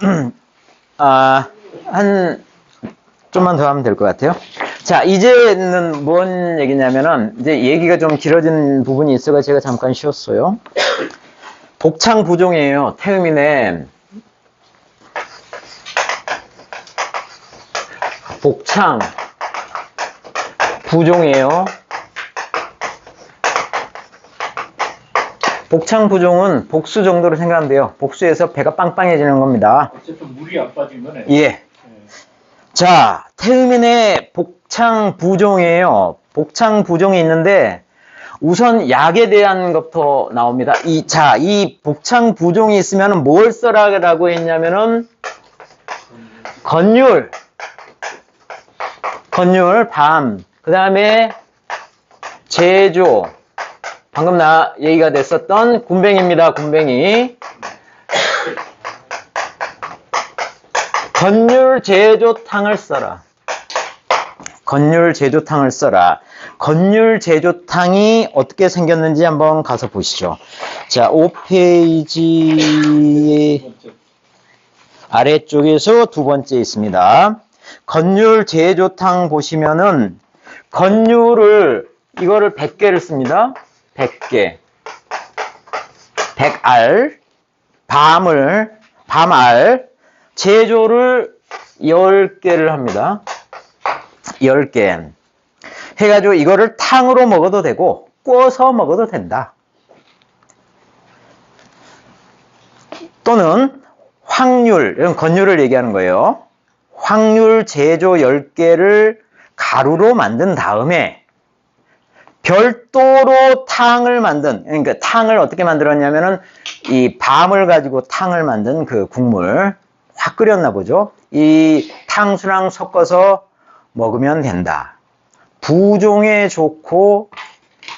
좀만 더 하면 될 것 같아요. 자, 이제는 뭔 얘기냐면은, 이제 얘기가 좀 길어진 부분이 있어서 제가 잠깐 쉬었어요. 복창 부종이에요. 태음인의 복창 부종이에요. 복창 부종은 복수 정도로 생각하면 돼요. 복수해서 배가 빵빵해지는 겁니다. 어쨌든 물이 안 빠진 거네. 예. 자, 태음인의 복창 부종이에요. 복창 부종이 있는데 우선 약에 대한 것부터 나옵니다. 이 복창 부종이 있으면 뭘 써라라고 했냐면은 건율, 밤, 그 다음에 제조, 방금 얘기가 됐었던 군뱅이입니다. 군뱅이. 건율제조탕을 써라. 건율제조탕을 써라. 건율제조탕이 어떻게 생겼는지 한번 가서 보시죠. 자, 5페이지 아래쪽에서 두 번째 있습니다. 건율제조탕 보시면은 건율을 이거를 100개를 씁니다. 100개. 100알. 밤알. 제조를 10개를 합니다. 10개. 해가지고 이거를 탕으로 먹어도 되고, 구워서 먹어도 된다. 또는 황률, 이런 건율을 얘기하는 거예요. 황률 제조 10개를 가루로 만든 다음에 별도로 탕을 만든, 그러니까 탕을 어떻게 만들었냐면은 이 밤을 가지고 탕을 만든 그 국물 확 끓였나 보죠. 이 탕수랑 섞어서 먹으면 된다. 부종에 좋고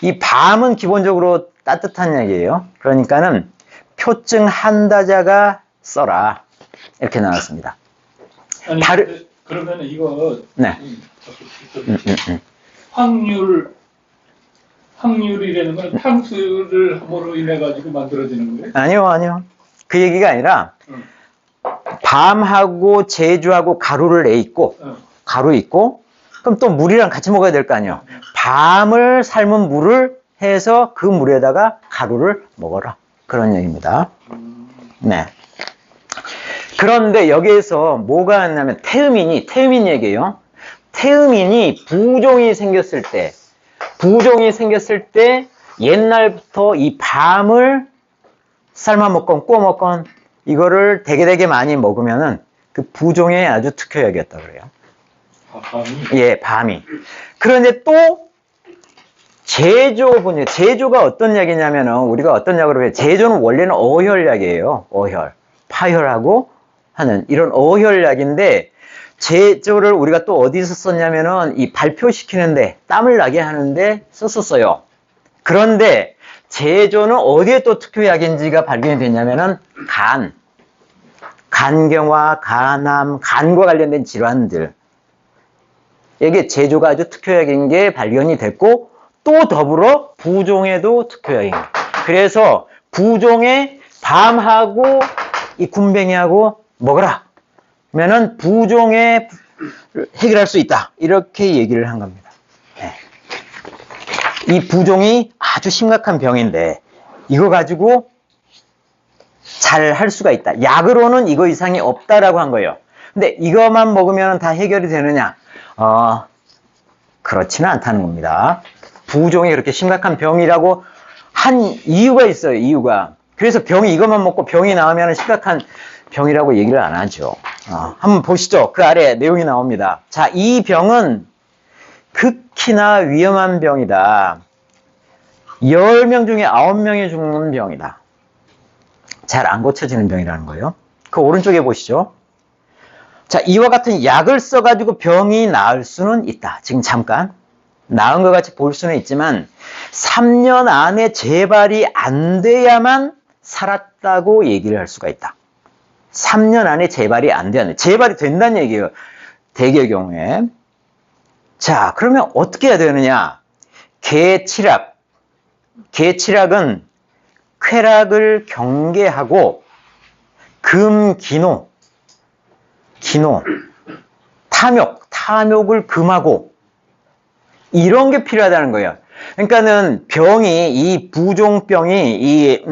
이 밤은 기본적으로 따뜻한 약이에요. 그러니까는 표증 한다자가 써라. 이렇게 나왔습니다. 아니, 그러면 이거 네. 확률이라는 건 탕수를 함으로 인해 가지고 만들어지는 거예요? 아니요. 그 얘기가 아니라 응. 밤하고 제주하고 가루를 내 있고 응. 가루 있고 그럼 또 물이랑 같이 먹어야 될 거 아니에요. 밤을 삶은 물을 해서 그 물에다가 가루를 먹어라. 그런 얘기입니다. 네. 그런데 여기에서 뭐가 있냐면 태음인 얘기예요. 태음인이 부종이 생겼을 때 옛날부터 이 밤을 삶아 먹건 구워 먹건 이거를 되게 많이 먹으면은 그 부종에 아주 특효약이었다 그래요. 밤이? 예, 밤이. 그런데 또 제조분이 제조가 어떤 약이냐면은 우리가 어떤 약으로 해요? 제조는 원래는 어혈약이에요. 파혈하고 하는 이런 어혈약인데 제조를 우리가 또 어디서 썼냐면은 이 발표시키는데 땀을 나게 하는데 썼었어요. 그런데 제조는 어디에 또 특효약인지가 발견이 됐냐면은 간경화, 간암, 간과 관련된 질환들. 이게 제조가 아주 특효약인 게 발견이 됐고 또 더불어 부종에도 특효약입니다. 그래서 부종에 밤하고 이 군뱅이하고 먹어라. 그러면은 부종에 해결할 수 있다. 이렇게 얘기를 한 겁니다. 네. 이 부종이 아주 심각한 병인데 이거 가지고 잘 할 수가 있다. 약으로는 이거 이상이 없다라고 한 거예요. 근데 이것만 먹으면 다 해결이 되느냐? 그렇지는 않다는 겁니다. 부종이 그렇게 심각한 병이라고 한 이유가 있어요. 이유가. 그래서 병이 이것만 먹고 병이 나오면 심각한 병이라고 얘기를 안 하죠. 한번 보시죠. 그 아래 내용이 나옵니다. 자, 이 병은 극히나 위험한 병이다. 10명 중에 9명이 죽는 병이다. 잘 안 고쳐지는 병이라는 거예요. 그 오른쪽에 보시죠. 자, 이와 같은 약을 써가지고 병이 나을 수는 있다. 지금 잠깐. 나은 것 같이 볼 수는 있지만 3년 안에 재발이 안 돼야만 살았다고 얘기를 할 수가 있다. 3년 안에 재발이 안 돼야 재발이 된다는 얘기예요. 대개의 경우에. 자, 그러면 어떻게 해야 되느냐? 계치락은 쾌락을 경계하고 금기노, 탐욕을 금하고 이런 게 필요하다는 거예요. 그러니까는 이 부종병이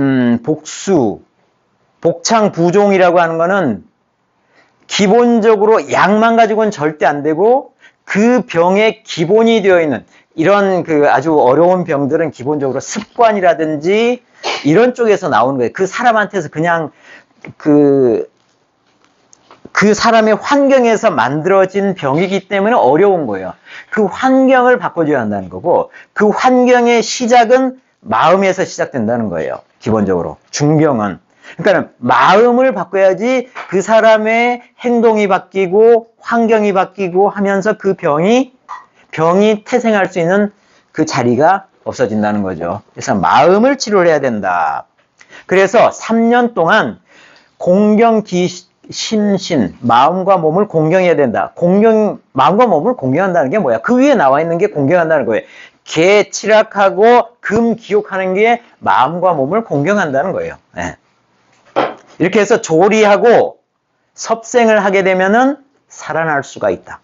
복창부종이라고 하는 거는 기본적으로 약만 가지고는 절대 안 되고 그 병의 기본이 되어 있는 이런 그 아주 어려운 병들은 기본적으로 습관이라든지 이런 쪽에서 나오는 거예요. 그 사람한테서 그냥 그 사람의 환경에서 만들어진 병이기 때문에 어려운 거예요. 그 환경을 바꿔줘야 한다는 거고 그 환경의 시작은 마음에서 시작된다는 거예요. 기본적으로 중병은. 그러니까 마음을 바꿔야지 그 사람의 행동이 바뀌고 환경이 바뀌고 하면서 그 병이 태생할 수 있는 그 자리가 없어진다는 거죠. 그래서 마음을 치료를 해야 된다. 그래서 3년 동안 공경기심신, 마음과 몸을 공경해야 된다. 마음과 몸을 공경한다는 게 뭐야? 그 위에 나와 있는 게 공경한다는 거예요. 개치락하고 금기욕하는 게 마음과 몸을 공경한다는 거예요. 네. 이렇게 해서 조리하고 섭생을 하게 되면은 살아날 수가 있다.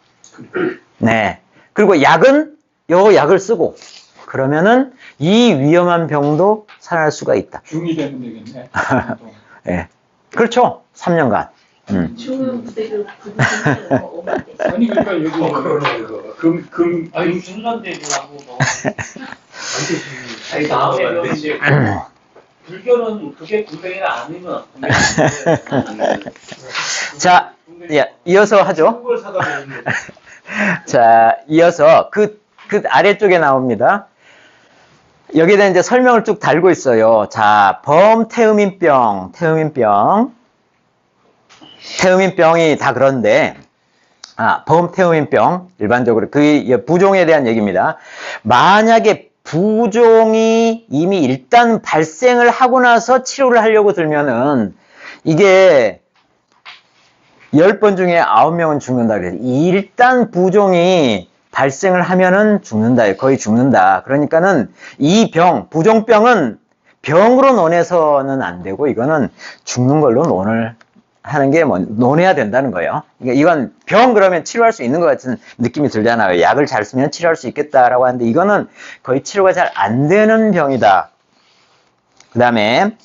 네. 그리고 약은 요 약을 쓰고 그러면은 이 위험한 병도 살아날 수가 있다. 중이 되면 되겠네. 네. 그렇죠. 3년간. 중국대를 아니 그러니까 여기 아니 중간대교하고 아니 다음에 이제 불교는 그게 군뱅이가 아니면 자, 이어서 하죠. 그걸 사다 보는 자, 이어서 그 아래쪽에 나옵니다. 여기에다 이제 설명을 쭉 달고 있어요. 자, 태음인병이 다 그런데, 범태음인병, 일반적으로 그 부종에 대한 얘기입니다. 만약에 부종이 이미 일단 발생을 하고 나서 치료를 하려고 들면은, 이게 10번 중에 9명은 죽는다 그래요. 일단 부종이 발생을 하면은 죽는다. 거의 죽는다. 그러니까는 이 병, 부종병은 병으로 논해서는 안 되고 이거는 죽는 걸로 논을 하는 게 논해야 된다는 거예요. 이건 병 그러면 치료할 수 있는 것 같은 느낌이 들잖아요. 약을 잘 쓰면 치료할 수 있겠다라고 하는데 이거는 거의 치료가 잘 안 되는 병이다. 그 다음에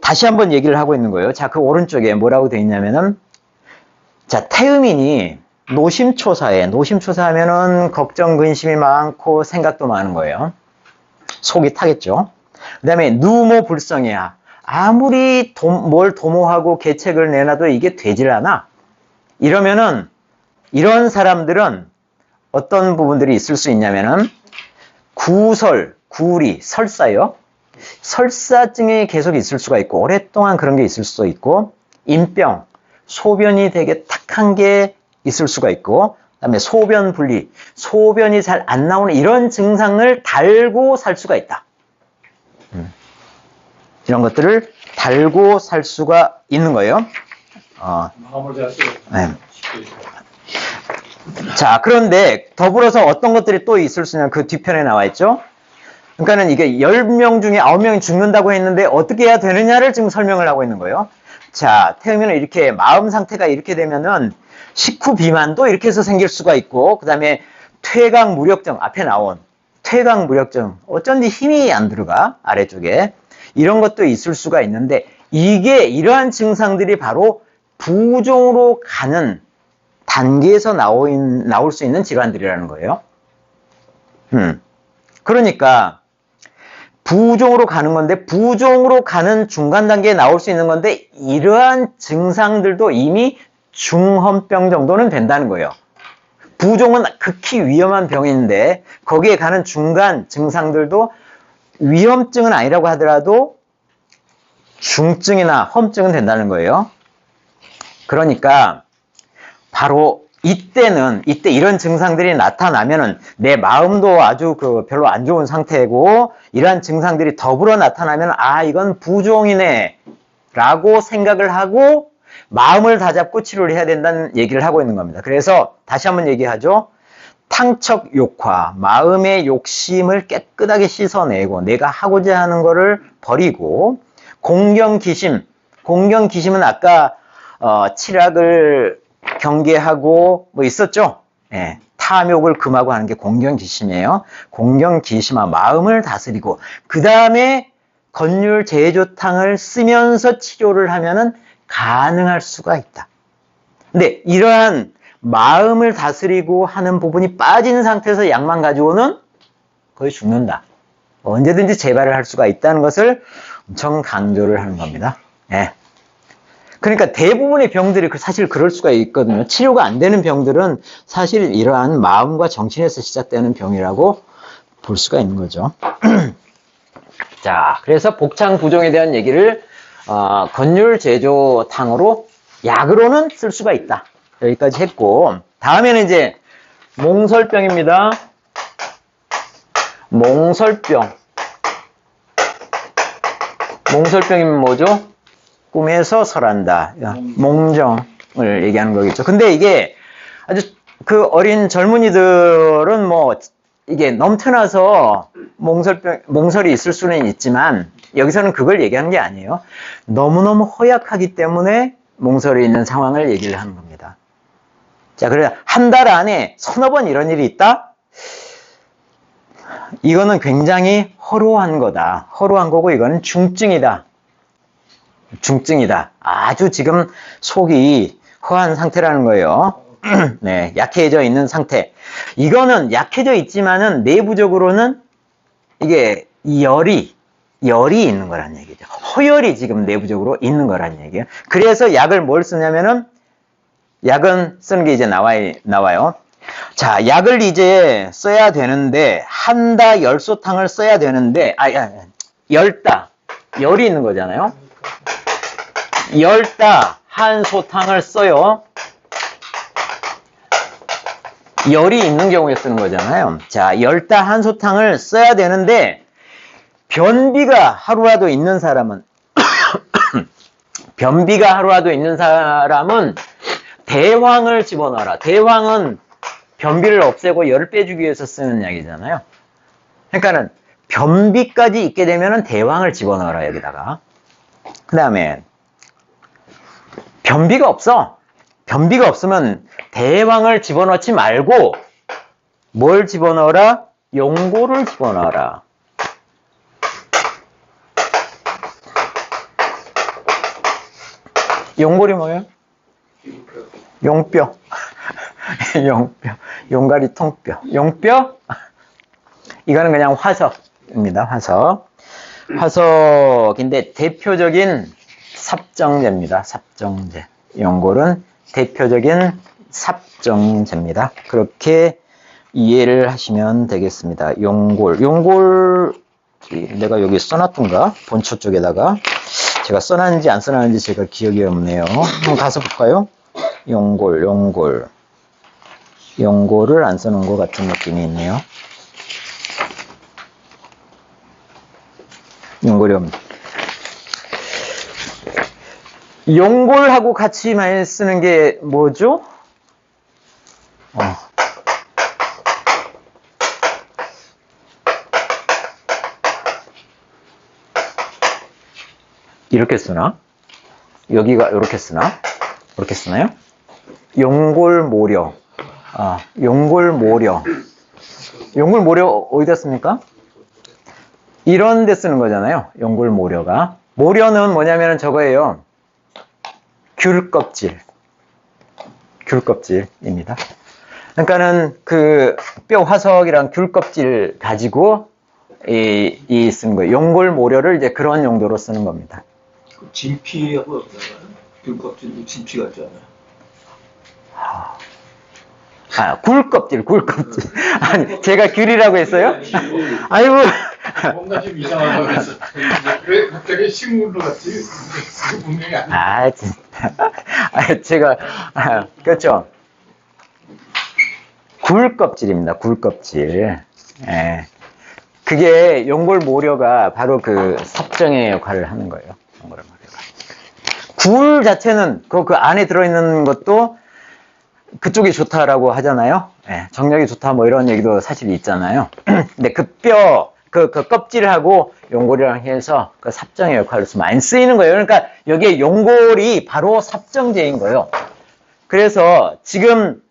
다시 한번 얘기를 하고 있는 거예요. 자, 그 오른쪽에 뭐라고 되어 있냐면은 자, 태음인이 노심초사하면은 걱정, 근심이 많고 생각도 많은 거예요. 속이 타겠죠. 그 다음에 누모불성이야. 아무리 뭘 도모하고 계책을 내놔도 이게 되질 않아. 이러면은 이런 사람들은 어떤 부분들이 있을 수 있냐면은 구리, 설사요. 설사증이 계속 있을 수가 있고 오랫동안 그런 게 있을 수도 있고 인병, 소변이 되게 탁한 게 있을 수가 있고 그다음에 소변 분리, 소변이 잘 안 나오는 이런 증상을 달고 살 수가 있다. 이런 것들을 달고 살 수가 있는 거예요. 마음을 잘 쓰고. 네. 자, 그런데 더불어서 어떤 것들이 또 있을 수 있냐면 그 뒤편에 나와 있죠. 그러니까는 이게 10명 중에 9명이 죽는다고 했는데 어떻게 해야 되느냐를 지금 설명을 하고 있는 거예요. 자, 태우면은 이렇게 마음 상태가 이렇게 되면은 식후 비만도 이렇게 해서 생길 수가 있고, 그 다음에 퇴각 무력증, 앞에 나온 퇴각 무력증, 어쩐지 힘이 안 들어가, 아래쪽에. 이런 것도 있을 수가 있는데, 이러한 증상들이 바로 부종으로 가는 단계에서 나올 수 있는 질환들이라는 거예요. 그러니까, 부종으로 가는 건데, 부종으로 가는 중간 단계에 나올 수 있는 건데, 이러한 증상들도 이미 중헌병 정도는 된다는 거예요. 부종은 극히 위험한 병인데 거기에 가는 중간 증상들도 위험증은 아니라고 하더라도 중증이나 험증은 된다는 거예요. 그러니까 바로 이때 이런 증상들이 나타나면은 내 마음도 아주 별로 안 좋은 상태고 이러한 증상들이 더불어 나타나면 이건 부종이네 라고 생각을 하고 마음을 다잡고 치료를 해야 된다는 얘기를 하고 있는 겁니다. 그래서 다시 한번 얘기하죠. 탕척 욕화, 마음의 욕심을 깨끗하게 씻어내고 내가 하고자 하는 거를 버리고 공경기심은 아까 칠악을 경계하고 뭐 있었죠. 예, 탐욕을 금하고 하는 게 공경기심이에요. 공경기심과 마음을 다스리고 그 다음에 건율 제조탕을 쓰면서 치료를 하면은 가능할 수가 있다. 근데 이러한 마음을 다스리고 하는 부분이 빠진 상태에서 약만 가지고는 거의 죽는다. 언제든지 재발을 할 수가 있다는 것을 엄청 강조를 하는 겁니다. 예. 그러니까 대부분의 병들이 사실 그럴 수가 있거든요. 치료가 안 되는 병들은 사실 이러한 마음과 정신에서 시작되는 병이라고 볼 수가 있는 거죠. 자, 그래서 복창 부종에 대한 얘기를 건율 제조탕으로 약으로는 쓸 수가 있다. 여기까지 했고 다음에는 이제 몽설병입니다. 몽설병이면 뭐죠? 꿈에서 설한다. 몽정을 얘기하는 거겠죠. 근데 이게 아주 어린 젊은이들은 뭐 이게 넘쳐나서 몽설이 있을 수는 있지만 여기서는 그걸 얘기하는 게 아니에요. 너무너무 허약하기 때문에 몽설이 있는 상황을 얘기를 하는 겁니다. 자, 그래 한 달 안에 서너 번 이런 일이 있다? 이거는 굉장히 허루한 거다. 허루한 거고 이거는 중증이다. 아주 지금 속이 허한 상태라는 거예요. 네, 약해져 있는 상태. 이거는 약해져 있지만은 내부적으로는 이게 열이 있는 거란 얘기죠. 허열이 지금 내부적으로 있는 거란 얘기예요. 그래서 약을 뭘 쓰냐면은 약은 쓰는 게 이제 나와요. 자, 약을 이제 써야 되는데 한다 열소탕을 써야 되는데 열다 열이 있는 거잖아요. 열다 한소탕을 써요. 열이 있는 경우에 쓰는 거잖아요. 자, 열다 한소탕을 써야 되는데 변비가 하루라도 있는 사람은 대황을 집어넣어라. 대황은 변비를 없애고 열을 빼주기 위해서 쓰는 약이잖아요. 그러니까는 변비까지 있게 되면은 대왕을 집어넣어라, 여기다가. 그 다음에 변비가 없어. 변비가 없으면 대왕을 집어넣지 말고 뭘 집어넣어라? 용고를 집어넣어라. 용골이 뭐예요? 용뼈. 용뼈. 용가리 통뼈. 용뼈? 이거는 그냥 화석입니다. 화석. 화석인데 대표적인 삽정제입니다. 삽정제. 용골은 대표적인 삽정제입니다. 그렇게 이해를 하시면 되겠습니다. 용골. 용골, 내가 여기 써놨던가? 본초 쪽에다가. 제가 써놨는지 안 써놨는지 제가 기억이 없네요. 한번 가서 볼까요? 용골, 용골. 용골을 안 써놓은 것 같은 느낌이 있네요. 용골이 없네. 용골하고 같이 많이 쓰는 게 뭐죠? 이렇게 쓰나? 여기가 이렇게 쓰나? 이렇게 쓰나요? 용골모려. 용골모려. 용골모려 어디다 씁니까? 이런 데 쓰는 거잖아요. 용골모려가. 모려는 뭐냐면 저거예요. 귤껍질. 귤껍질입니다. 그러니까는 그 뼈 화석이랑 귤껍질 가지고 이 쓰는 거예요. 용골모려를 이제 그런 용도로 쓰는 겁니다. 진피하고 귤껍질도 진피 같지 않아요? 굴껍질. 아니, 제가 귤이라고 했어요? 아이고. 뭔가 좀 이상하다고 그래서 왜 갑자기 식물로 갔지? 분명히 아니야. 진짜. 제가, 그렇죠. 굴껍질입니다. 굴껍질. 예. 그게 용골모려가 바로 그 삽정의 역할을 하는 거예요. 용골모려가. 굴 자체는 그 안에 들어있는 것도 그쪽이 좋다라고 하잖아요. 예, 정력이 좋다 뭐 이런 얘기도 사실 있잖아요. 근데 그 뼈, 그 껍질하고 용골이랑 해서 그 삽정의 역할로서 많이 쓰이는 거예요. 그러니까 여기에 용골이 바로 삽정제인 거예요. 그래서 지금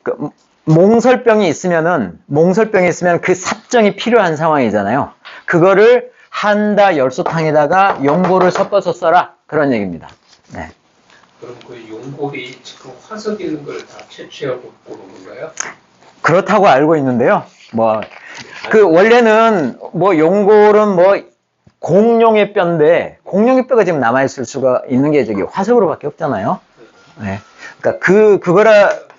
그 몽설병이 있으면 그 삽정이 필요한 상황이잖아요. 그거를 한다 열소탕에다가 용골을 섞어서 써라. 그런 얘기입니다. 네. 그럼 그 용골이 지금 화석 있는 걸 다 채취하고 오는 건가요? 그렇다고 알고 있는데요. 원래는 용골은 공룡의 뼈인데, 공룡의 뼈가 지금 남아있을 수가 있는 게 저기 화석으로밖에 없잖아요. 네. 그러니까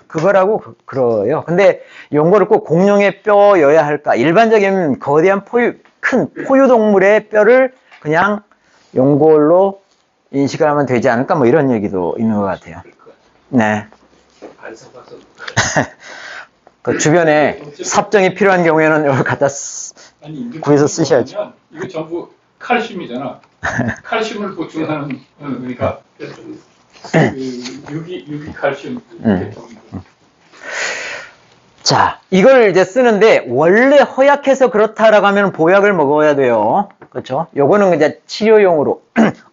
그거라고 그래요. 근데 용골을 꼭 공룡의 뼈여야 할까? 일반적인 거대한 큰 포유동물의 뼈를 그냥 용골로 인식을 하면 되지 않을까? 이런 얘기도 있는 것 같아요. 네. 안 써봐서. 그 주변에 삽정이 필요한 경우에는 이걸 갖다 구해서 쓰셔야죠. 이거 전부 칼슘이잖아. 칼슘을 보충하는, 그러니까, 유기 칼슘. 자, 이걸 이제 쓰는데, 원래 허약해서 그렇다라고 하면 보약을 먹어야 돼요. 그렇죠? 요거는 이제 치료용으로,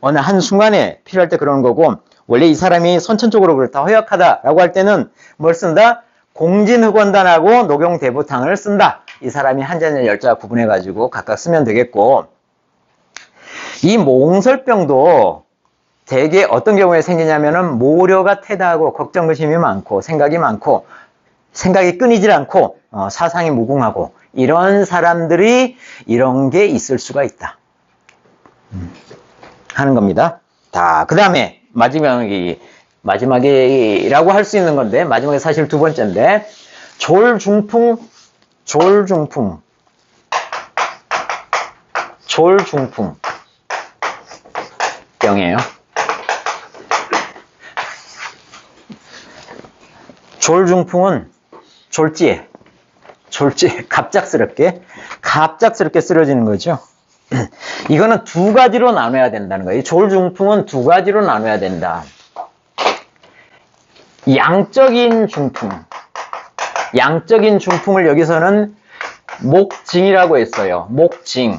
어느 한순간에 필요할 때 그러는 거고, 원래 이 사람이 선천적으로 그렇다, 허약하다라고 할 때는 뭘 쓴다? 공진흑원단하고 녹용대보탕을 쓴다. 이 사람이 한자냐 열자 구분해가지고 각각 쓰면 되겠고, 이 몽설병도 대개 어떤 경우에 생기냐면은 모려가 태다하고 걱정의심이 많고 생각이 많고 생각이 끊이질 않고 사상이 무궁하고 이런 사람들이 이런 게 있을 수가 있다 하는 겁니다. 그 다음에 마지막이라고 할 수 있는 건데 마지막에 사실 두 번째인데 졸중풍 병이에요. 졸중풍은 졸지에 갑작스럽게 쓰러지는 거죠. 이거는 두 가지로 나눠야 된다는 거예요. 이 졸중풍은 두 가지로 나눠야 된다. 양적인 중풍, 양적인 중풍을 여기서는 목징이라고 했어요. 목징.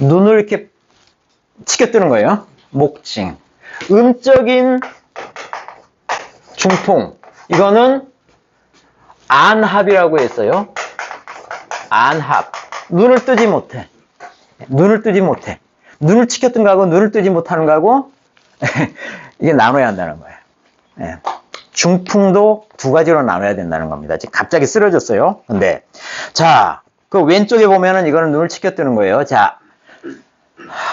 눈을 이렇게 치켜뜨는 거예요. 목징. 음적인 중풍. 이거는 안합이라고 했어요. 안합. 눈을 뜨지 못해. 눈을 뜨지 못해. 눈을 치켜뜬 거하고 눈을 뜨지 못하는 거하고 이게 나눠야 한다는 거예요. 예. 중풍도 두 가지로 나눠야 된다는 겁니다. 지금 갑자기 쓰러졌어요. 근데 자, 그 왼쪽에 보면은 이거는 눈을 치켜뜨는 거예요. 자,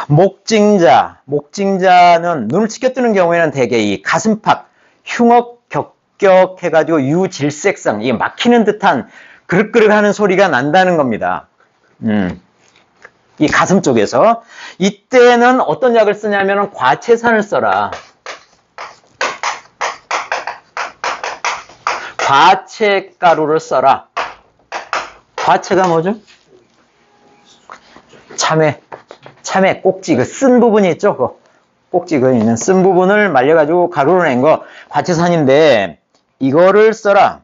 목징자는 눈을 치켜뜨는 경우에는 대개 이 가슴팍, 흉억 격격해가지고 유질색성, 이게 막히는 듯한 그릇그릇하는 소리가 난다는 겁니다. 이 가슴 쪽에서. 이때는 어떤 약을 쓰냐면은 과채산을 써라. 과채가루를 써라. 과채가 뭐죠? 참외 꼭지, 그 쓴 부분이 있죠? 그 꼭지, 그 있는 쓴 부분을 말려가지고 가루로 낸 거, 과채산인데, 이거를 써라.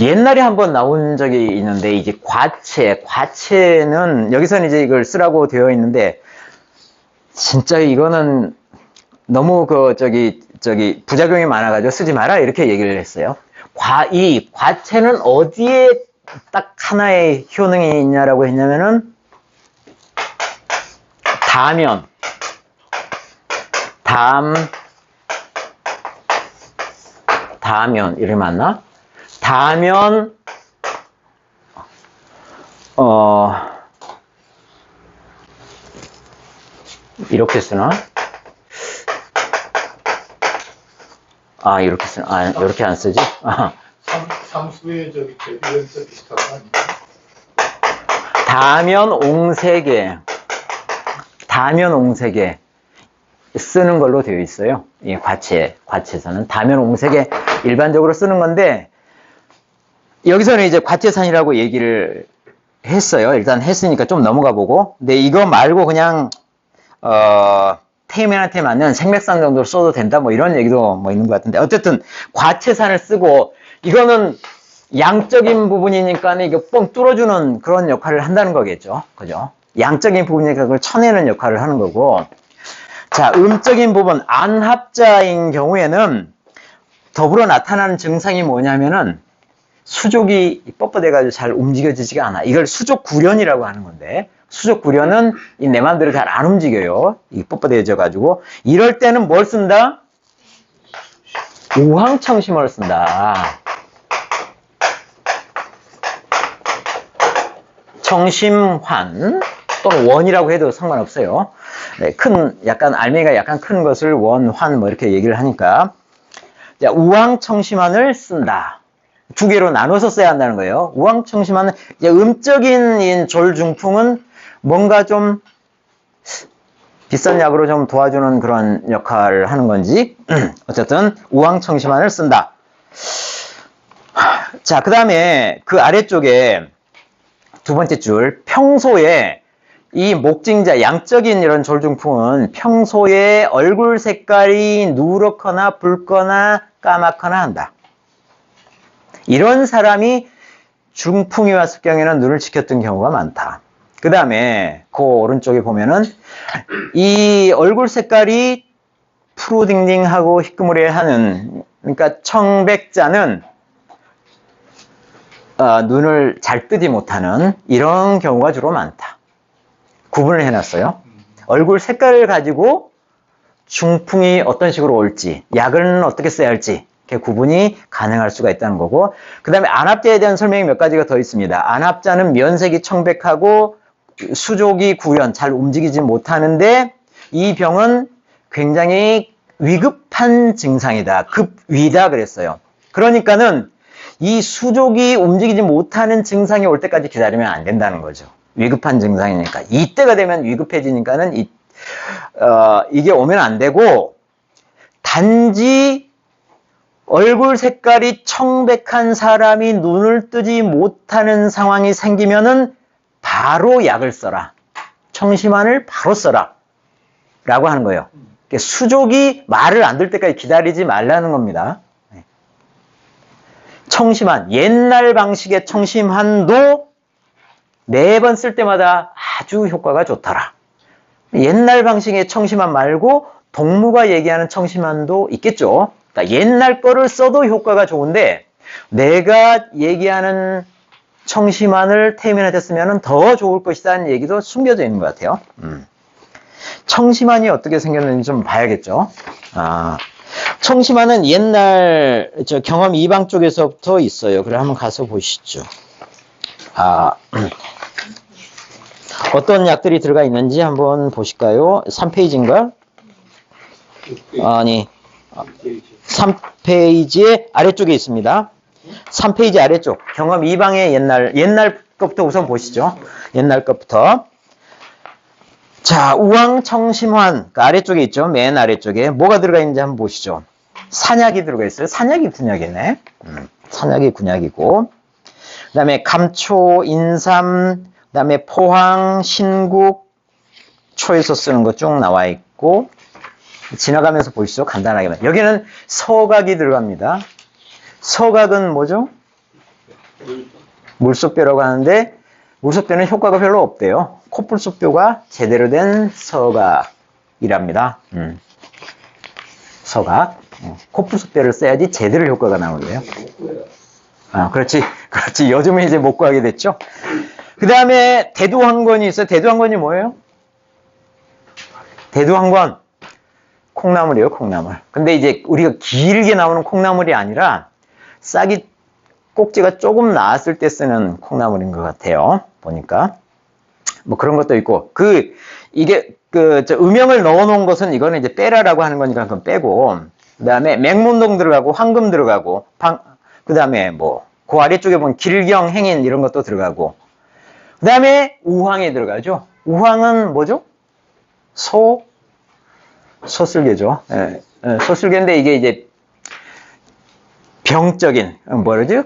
옛날에 한번 나온 적이 있는데, 이제 과채는, 여기서는 이제 이걸 쓰라고 되어 있는데, 진짜 이거는 너무 부작용이 많아가지고 쓰지 마라, 이렇게 얘기를 했어요. 이 과채는 어디에 딱 하나의 효능이 있냐라고 했냐면은, 다면, 이름이 맞나? 다면, 이렇게 쓰나? 이렇게 쓰나? 이렇게 안 쓰지? 삼수의 대비연자 비슷한 거 아니에요? 다면 옹색에 쓰는 걸로 되어 있어요. 이 과채산은 다면 옹색에 일반적으로 쓰는 건데, 여기서는 이제 과채산이라고 얘기를 했어요. 일단 했으니까 좀 넘어가 보고. 근데 이거 말고 그냥 태음인한테 맞는 생맥산 정도로 써도 된다, 뭐 이런 얘기도 뭐 있는 것 같은데, 어쨌든 과채산을 쓰고, 이거는 양적인 부분이니까 이거 뻥 뚫어주는 그런 역할을 한다는 거겠죠. 그죠? 양적인 부분이니까 그걸 쳐내는 역할을 하는 거고. 자, 음적인 부분, 안합자인 경우에는 더불어 나타나는 증상이 뭐냐면은 수족이 뻣뻣해가지고 잘 움직여지지가 않아. 이걸 수족구련이라고 하는 건데, 수족구련은 내 맘대로 잘 안 움직여요. 이 뻣뻣해져가지고. 이럴 때는 뭘 쓴다? 우황청심을 쓴다. 청심환 또는 원이라고 해도 상관없어요. 네, 약간 알맹이가 약간 큰 것을 원, 환 뭐 이렇게 얘기를 하니까. 자, 우황청심환을 쓴다. 두 개로 나눠서 써야 한다는 거예요. 우황청심환은 이제 음적인 졸중풍은 뭔가 좀 비싼 약으로 좀 도와주는 그런 역할을 하는 건지, 어쨌든 우황청심환을 쓴다. 자, 그 다음에 그 아래쪽에 두 번째 줄, 평소에 이 목징자, 양적인 이런 졸중풍은 평소에 얼굴 색깔이 누렇거나 붉거나 까맣거나 한다. 이런 사람이 중풍이 왔을 경우에는 눈을 치켰던 경우가 많다. 그 다음에 그 오른쪽에 보면은 이 얼굴 색깔이 푸르딩딩하고 희끄무레하는, 그러니까 청백자는 눈을 잘 뜨지 못하는 이런 경우가 주로 많다. 구분을 해놨어요. 얼굴 색깔을 가지고 중풍이 어떤 식으로 올지, 약은 어떻게 써야 할지 이렇게 구분이 가능할 수가 있다는 거고, 그 다음에 안합자에 대한 설명이 몇 가지가 더 있습니다. 안합자는 면색이 청백하고 수족이 구연, 잘 움직이지 못하는데 이 병은 굉장히 위급한 증상이다. 급위다 그랬어요. 그러니까는 이 수족이 움직이지 못하는 증상이 올 때까지 기다리면 안 된다는 거죠. 위급한 증상이니까. 이때가 되면 위급해지니까는 이게 오면 안 되고, 단지 얼굴 색깔이 청백한 사람이 눈을 뜨지 못하는 상황이 생기면은 바로 약을 써라. 청심환을 바로 써라. 라고 하는 거예요. 수족이 말을 안 들 때까지 기다리지 말라는 겁니다. 청심환, 옛날 방식의 청심환도 매번 쓸 때마다 아주 효과가 좋더라. 옛날 방식의 청심환 말고 동무가 얘기하는 청심환도 있겠죠. 그러니까 옛날 거를 써도 효과가 좋은데 내가 얘기하는 청심환을 태음인한테 쓰면 더 좋을 것이라는 얘기도 숨겨져 있는 것 같아요. 청심환이 어떻게 생겼는지 좀 봐야겠죠. 청심환은 옛날 경험 이방 쪽에서부터 있어요. 그래 한번 가서 보시죠. 어떤 약들이 들어가 있는지 한번 보실까요? 3페이지인가? 아니, 3페이지의 아래쪽에 있습니다. 3페이지 아래쪽. 경험 이방의 옛날 것부터 우선 보시죠. 옛날 것부터. 자, 우황청심환. 그 아래쪽에 있죠. 맨 아래쪽에. 뭐가 들어가 있는지 한번 보시죠. 산약이 들어가 있어요. 산약이 군약이네. 산약이 군약이고. 그 다음에 감초, 인삼, 그 다음에 포항, 신국, 초에서 쓰는 거 쭉 나와 있고. 지나가면서 보시죠. 간단하게만. 여기는 서각이 들어갑니다. 서각은 뭐죠? 물소뼈라고 하는데 물소뼈는 효과가 별로 없대요. 코뿔소뼈가 제대로 된 서각이랍니다. 서각. 코뿔소뼈를 써야지 제대로 효과가 나오는데요. 그렇지. 요즘은 이제 못 구하게 됐죠. 그 다음에 대두황건이 있어요. 대두황건이 뭐예요? 대두황건. 콩나물이에요, 콩나물. 근데 이제 우리가 길게 나오는 콩나물이 아니라 싹이 꼭지가 조금 나왔을 때 쓰는 콩나물인 것 같아요. 보니까. 뭐 그런 것도 있고. 이게 음영을 넣어 놓은 것은 이거는 이제 빼라라고 하는 거니까 그건 빼고. 그 다음에 맹문동 들어가고, 황금 들어가고, 그 다음에 그 아래쪽에 보면 길경, 행인 이런 것도 들어가고. 그 다음에 우황이 들어가죠. 우황은 뭐죠? 소슬개죠. 소슬개인데 이게 이제 병적인, 뭐라죠?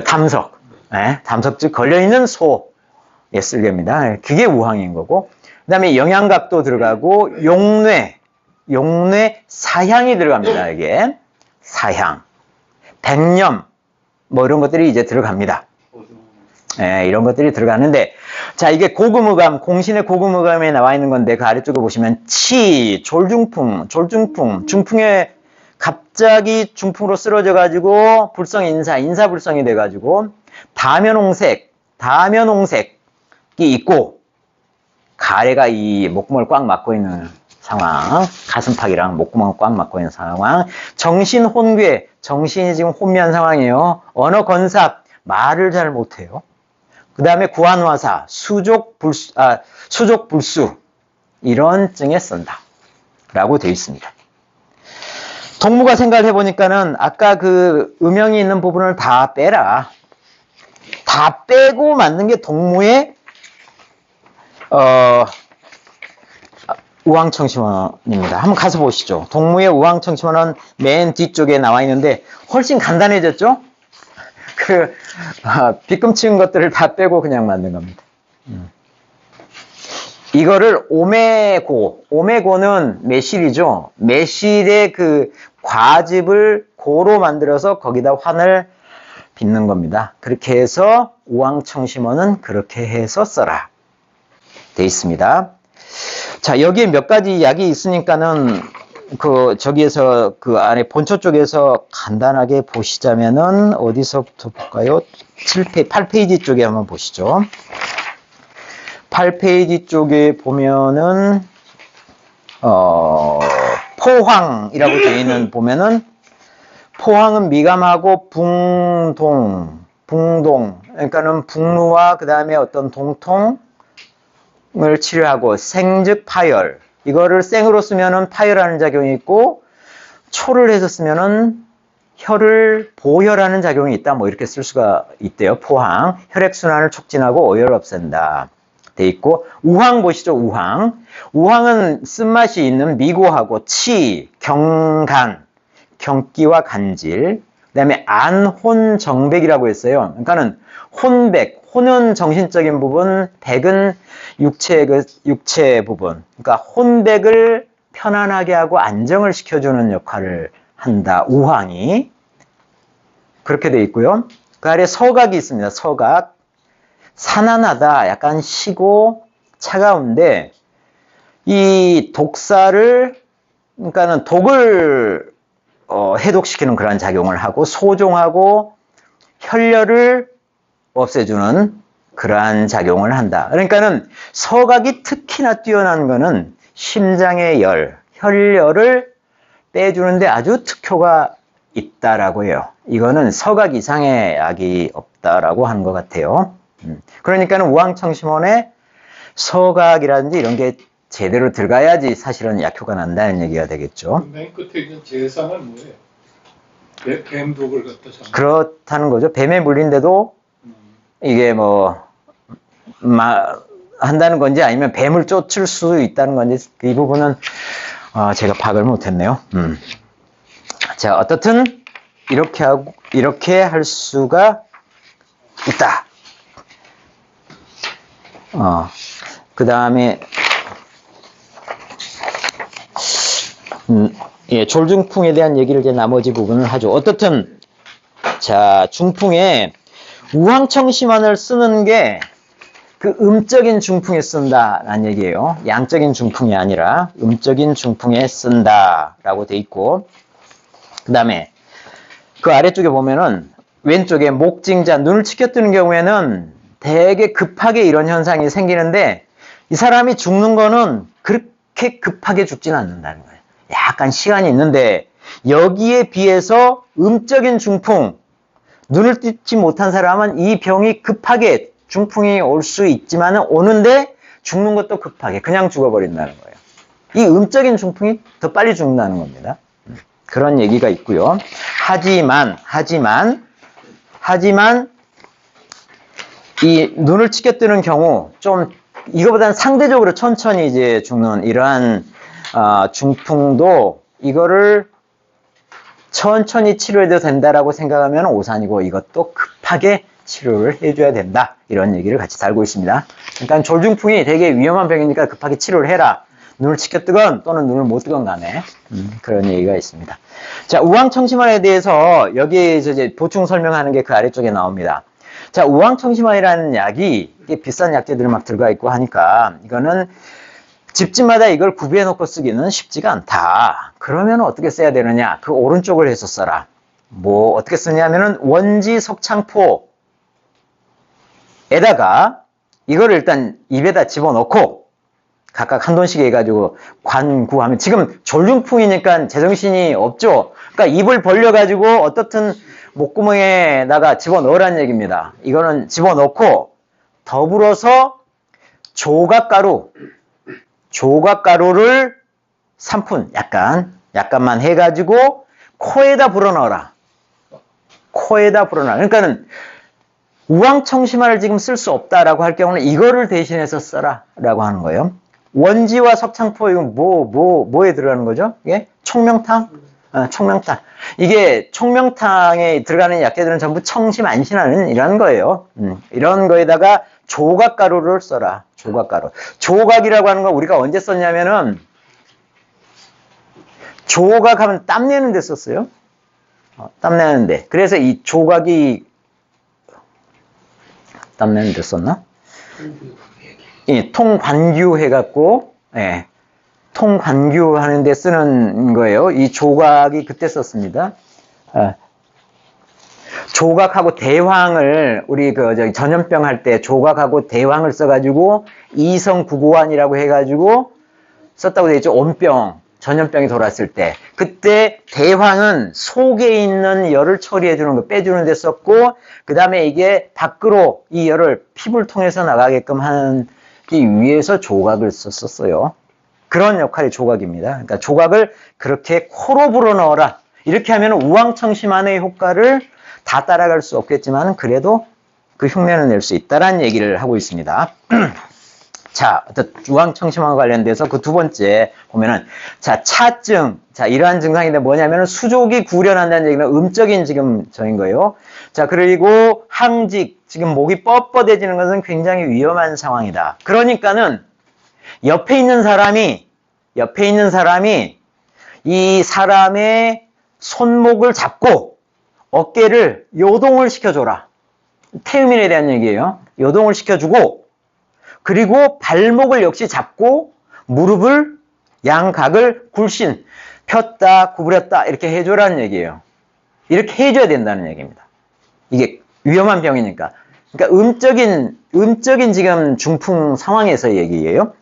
담석. 담석즉 걸려있는 소의 쓸개입니다. 그게 우황인 거고. 그 다음에 영양각도 들어가고, 용뇌, 사향이 들어갑니다. 이게. 사향. 백념. 뭐 이런 것들이 이제 들어갑니다. 이런 것들이 들어가는데, 자, 이게 고금의감, 공신의 고금의감에 나와 있는 건데, 그 아래쪽에 보시면, 졸중풍, 중풍에 갑자기 중풍으로 쓰러져가지고, 인사불성이 돼가지고, 다면홍색이 있고, 가래가 이 목구멍을 꽉 막고 있는 상황, 가슴팍이랑 목구멍을 꽉 막고 있는 상황, 정신혼괴, 정신이 지금 혼미한 상황이에요. 언어건삽, 말을 잘 못해요. 그 다음에 구안화사, 수족불수, 이런 증에 쓴다. 라고 되어 있습니다. 동무가 생각을 해보니까는 아까 그 음영이 있는 부분을 다 빼라. 다 빼고 만든 게 동무의, 우황청심원입니다. 한번 가서 보시죠. 동무의 우황청심원은 맨 뒤쪽에 나와 있는데 훨씬 간단해졌죠? 빗금치운 것들을 다 빼고 그냥 만든 겁니다. 이거를 오메고는 매실이죠. 매실의 그 과즙을 고로 만들어서 거기다 환을 빚는 겁니다. 그렇게 해서 우황청심원은 그렇게 해서 써라. 돼 있습니다. 자, 여기에 몇 가지 약이 있으니까는 저기에서 그 안에 본초 쪽에서 간단하게 보시자면은 어디서부터 볼까요? 8페이지 쪽에 한번 보시죠. 8페이지 쪽에 보면은 포황이라고 되어 있는 보면은 포황은 미감하고 붕동 그러니까는 북루와 그 다음에 어떤 동통을 치료하고 생즉 파열 이거를 생으로 쓰면은 파열하는 작용이 있고 초를 해서 쓰면은 혈을 보혈하는 작용이 있다. 뭐 이렇게 쓸 수가 있대요. 포황 혈액순환을 촉진하고 오열을 없앤다. 돼 있고 우황 보시죠. 우황은 쓴맛이 있는 미고하고 치, 경간, 경기와 간질 그 다음에 안혼정백이라고 했어요. 그러니까는 혼백, 혼은 정신적인 부분, 백은 육체 부분. 그러니까 혼백을 편안하게 하고 안정을 시켜주는 역할을 한다. 우황이. 그렇게 돼 있고요. 그 아래 서각이 있습니다. 서각. 산안하다. 약간 시고 차가운데 이 독사를 그러니까는 독을 해독시키는 그런 작용을 하고 소종하고 혈열을 없애주는 그러한 작용을 한다. 그러니까는 서각이 특히나 뛰어난 거는 심장의 열, 혈열을 빼주는데 아주 특효가 있다라고 해요. 이거는 서각 이상의 약이 없다라고 하는 것 같아요. 그러니까는 우황청심원에 서각이라든지 이런 게 제대로 들어가야지 사실은 약효가 난다는 얘기가 되겠죠. 맨 끝에 있는 제삼은 뭐예요? 뱀독을 갖다 잡는. 그렇다는 거죠. 뱀에 물린데도 이게 한다는 건지 아니면 뱀을 쫓을 수 있다는 건지 이 부분은 제가 파악을 못했네요. 자, 어떻든 이렇게 할 수가 있다. 그 다음에 졸중풍에 대한 얘기를 이제 나머지 부분을 하죠. 어떻든 자, 중풍에 우황청심환을 쓰는 게 그 음적인 중풍에 쓴다라는 얘기예요. 양적인 중풍이 아니라 음적인 중풍에 쓴다라고 돼 있고, 그 다음에 그 아래쪽에 보면은 왼쪽에 목징자 눈을 치켜뜨는 경우에는 되게 급하게 이런 현상이 생기는데 이 사람이 죽는 거는 그렇게 급하게 죽지는 않는다는 거예요. 약간 시간이 있는데 여기에 비해서 음적인 중풍, 눈을 띄지 못한 사람은 이 병이 급하게 중풍이 올 수 있지만 오는데 죽는 것도 급하게 그냥 죽어버린다는 거예요. 이 음적인 중풍이 더 빨리 죽는다는 겁니다. 그런 얘기가 있고요. 하지만 이 눈을 치켜뜨는 경우 좀 이거보다는 상대적으로 천천히 이제 죽는 이러한 중풍도 이거를 천천히 치료해도 된다라고 생각하면 오산이고 이것도 급하게 치료를 해줘야 된다. 이런 얘기를 같이 달고 있습니다. 그러니까 졸중풍이 되게 위험한 병이니까 급하게 치료를 해라. 눈을 치켜뜨건 또는 눈을 못 뜨건 간에 그런 얘기가 있습니다. 자, 우황청심환에 대해서 여기에 이제 보충 설명하는 게 그 아래쪽에 나옵니다. 자, 우황청심환이라는 약이 비싼 약재들이 막 들어가 있고 하니까 이거는 집집마다 이걸 구비해 놓고 쓰기는 쉽지가 않다. 그러면 어떻게 써야 되느냐? 그 오른쪽을 해서 써라. 뭐 어떻게 쓰냐면은 원지 석창포에다가 이거를 일단 입에다 집어넣고 각각 한 돈씩 해가지고 관구하면 지금 졸중풍이니까 제정신이 없죠. 그러니까 입을 벌려가지고 어떻든 목구멍에다가 집어넣으라는 얘기입니다. 이거는 집어넣고 더불어서 조각가루를 3푼 약간만 해가지고 코에다 불어넣어라. 그러니까는 우황청심환을 지금 쓸 수 없다라고 할 경우는 이거를 대신해서 써라라고 하는 거예요. 원지와 석창포 이건 뭐에 들어가는 거죠? 이게 총명탕? 총명탕. 이게 총명탕에 들어가는 약재들은 전부 청심 안신하는 이런 거예요. 이런 거에다가 조각가루를 써라. 조각가루. 조각이라고 하는 거 우리가 언제 썼냐면은 조각하면 땀 내는 데 썼어요. 땀 내는데. 그래서 이 조각이 땀 내는 데 썼나? 통관규 해갖고, 통관규 하는데 쓰는 거예요. 이 조각이 그때 썼습니다. 조각하고 대황을, 우리 전염병 할 때 조각하고 대황을 써가지고, 이성구고환이라고 해가지고, 썼다고 되어 있죠. 온병, 전염병이 돌았을 때. 그때 대황은 속에 있는 열을 처리해주는 거, 빼주는 데 썼고, 그 다음에 이게 밖으로 이 열을 피부를 통해서 나가게끔 하는 위해서 조각을 썼어요. 그런 역할이 조각입니다. 그러니까 조각을 그렇게 코로 불어넣어라. 이렇게 하면 우황청심환의 효과를 다 따라갈 수 없겠지만 그래도 그 흉내는 낼 수 있다라는 얘기를 하고 있습니다. 자, 우황청심환과 관련돼서 그 두 번째 보면은, 자, 차증. 자, 이러한 증상인데 뭐냐면은 수족이 구련한다는 얘기는 음적인 지금 저인 거예요. 자, 그리고 항직. 지금 목이 뻣뻣해지는 것은 굉장히 위험한 상황이다. 그러니까는 옆에 있는 사람이 이 사람의 손목을 잡고 어깨를 요동을 시켜줘라. 태음인에 대한 얘기예요. 요동을 시켜주고, 그리고 발목을 역시 잡고 무릎을 양각을 굴신 폈다 구부렸다 이렇게 해줘라는 얘기예요. 이렇게 해줘야 된다는 얘기입니다. 이게 위험한 병이니까. 그러니까 음적인 지금 중풍 상황에서의 얘기예요.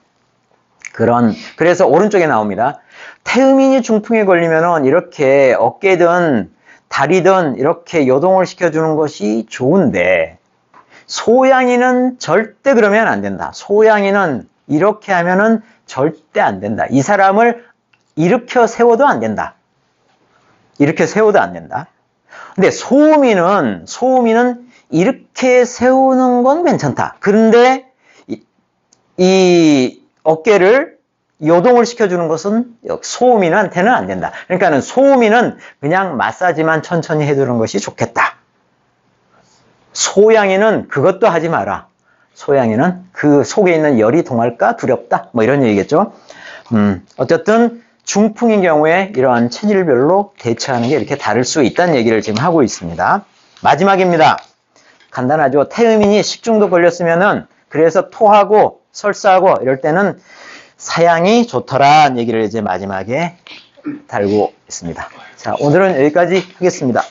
그래서 오른쪽에 나옵니다. 태음인이 중풍에 걸리면은 이렇게 어깨든 다리든 이렇게 요동을 시켜주는 것이 좋은데, 소양이는 절대 그러면 안 된다. 소양이는 이렇게 하면은 절대 안 된다. 이 사람을 일으켜 세워도 안 된다. 근데 소음인은 이렇게 세우는 건 괜찮다. 그런데 이 어깨를 요동을 시켜주는 것은 소음인한테는 안 된다. 그러니까는 소음인은 그냥 마사지만 천천히 해주는 것이 좋겠다. 소양이는 그것도 하지 마라. 소양이는 그 속에 있는 열이 동할까 두렵다. 뭐 이런 얘기겠죠. 어쨌든 중풍인 경우에 이러한 체질별로 대처하는 게 이렇게 다를 수 있다는 얘기를 지금 하고 있습니다. 마지막입니다. 간단하죠. 태음인이 식중독 걸렸으면은 그래서 토하고 설사하고 이럴 때는 사양이 좋더라는 얘기를 이제 마지막에 달고 있습니다. 자, 오늘은 여기까지 하겠습니다.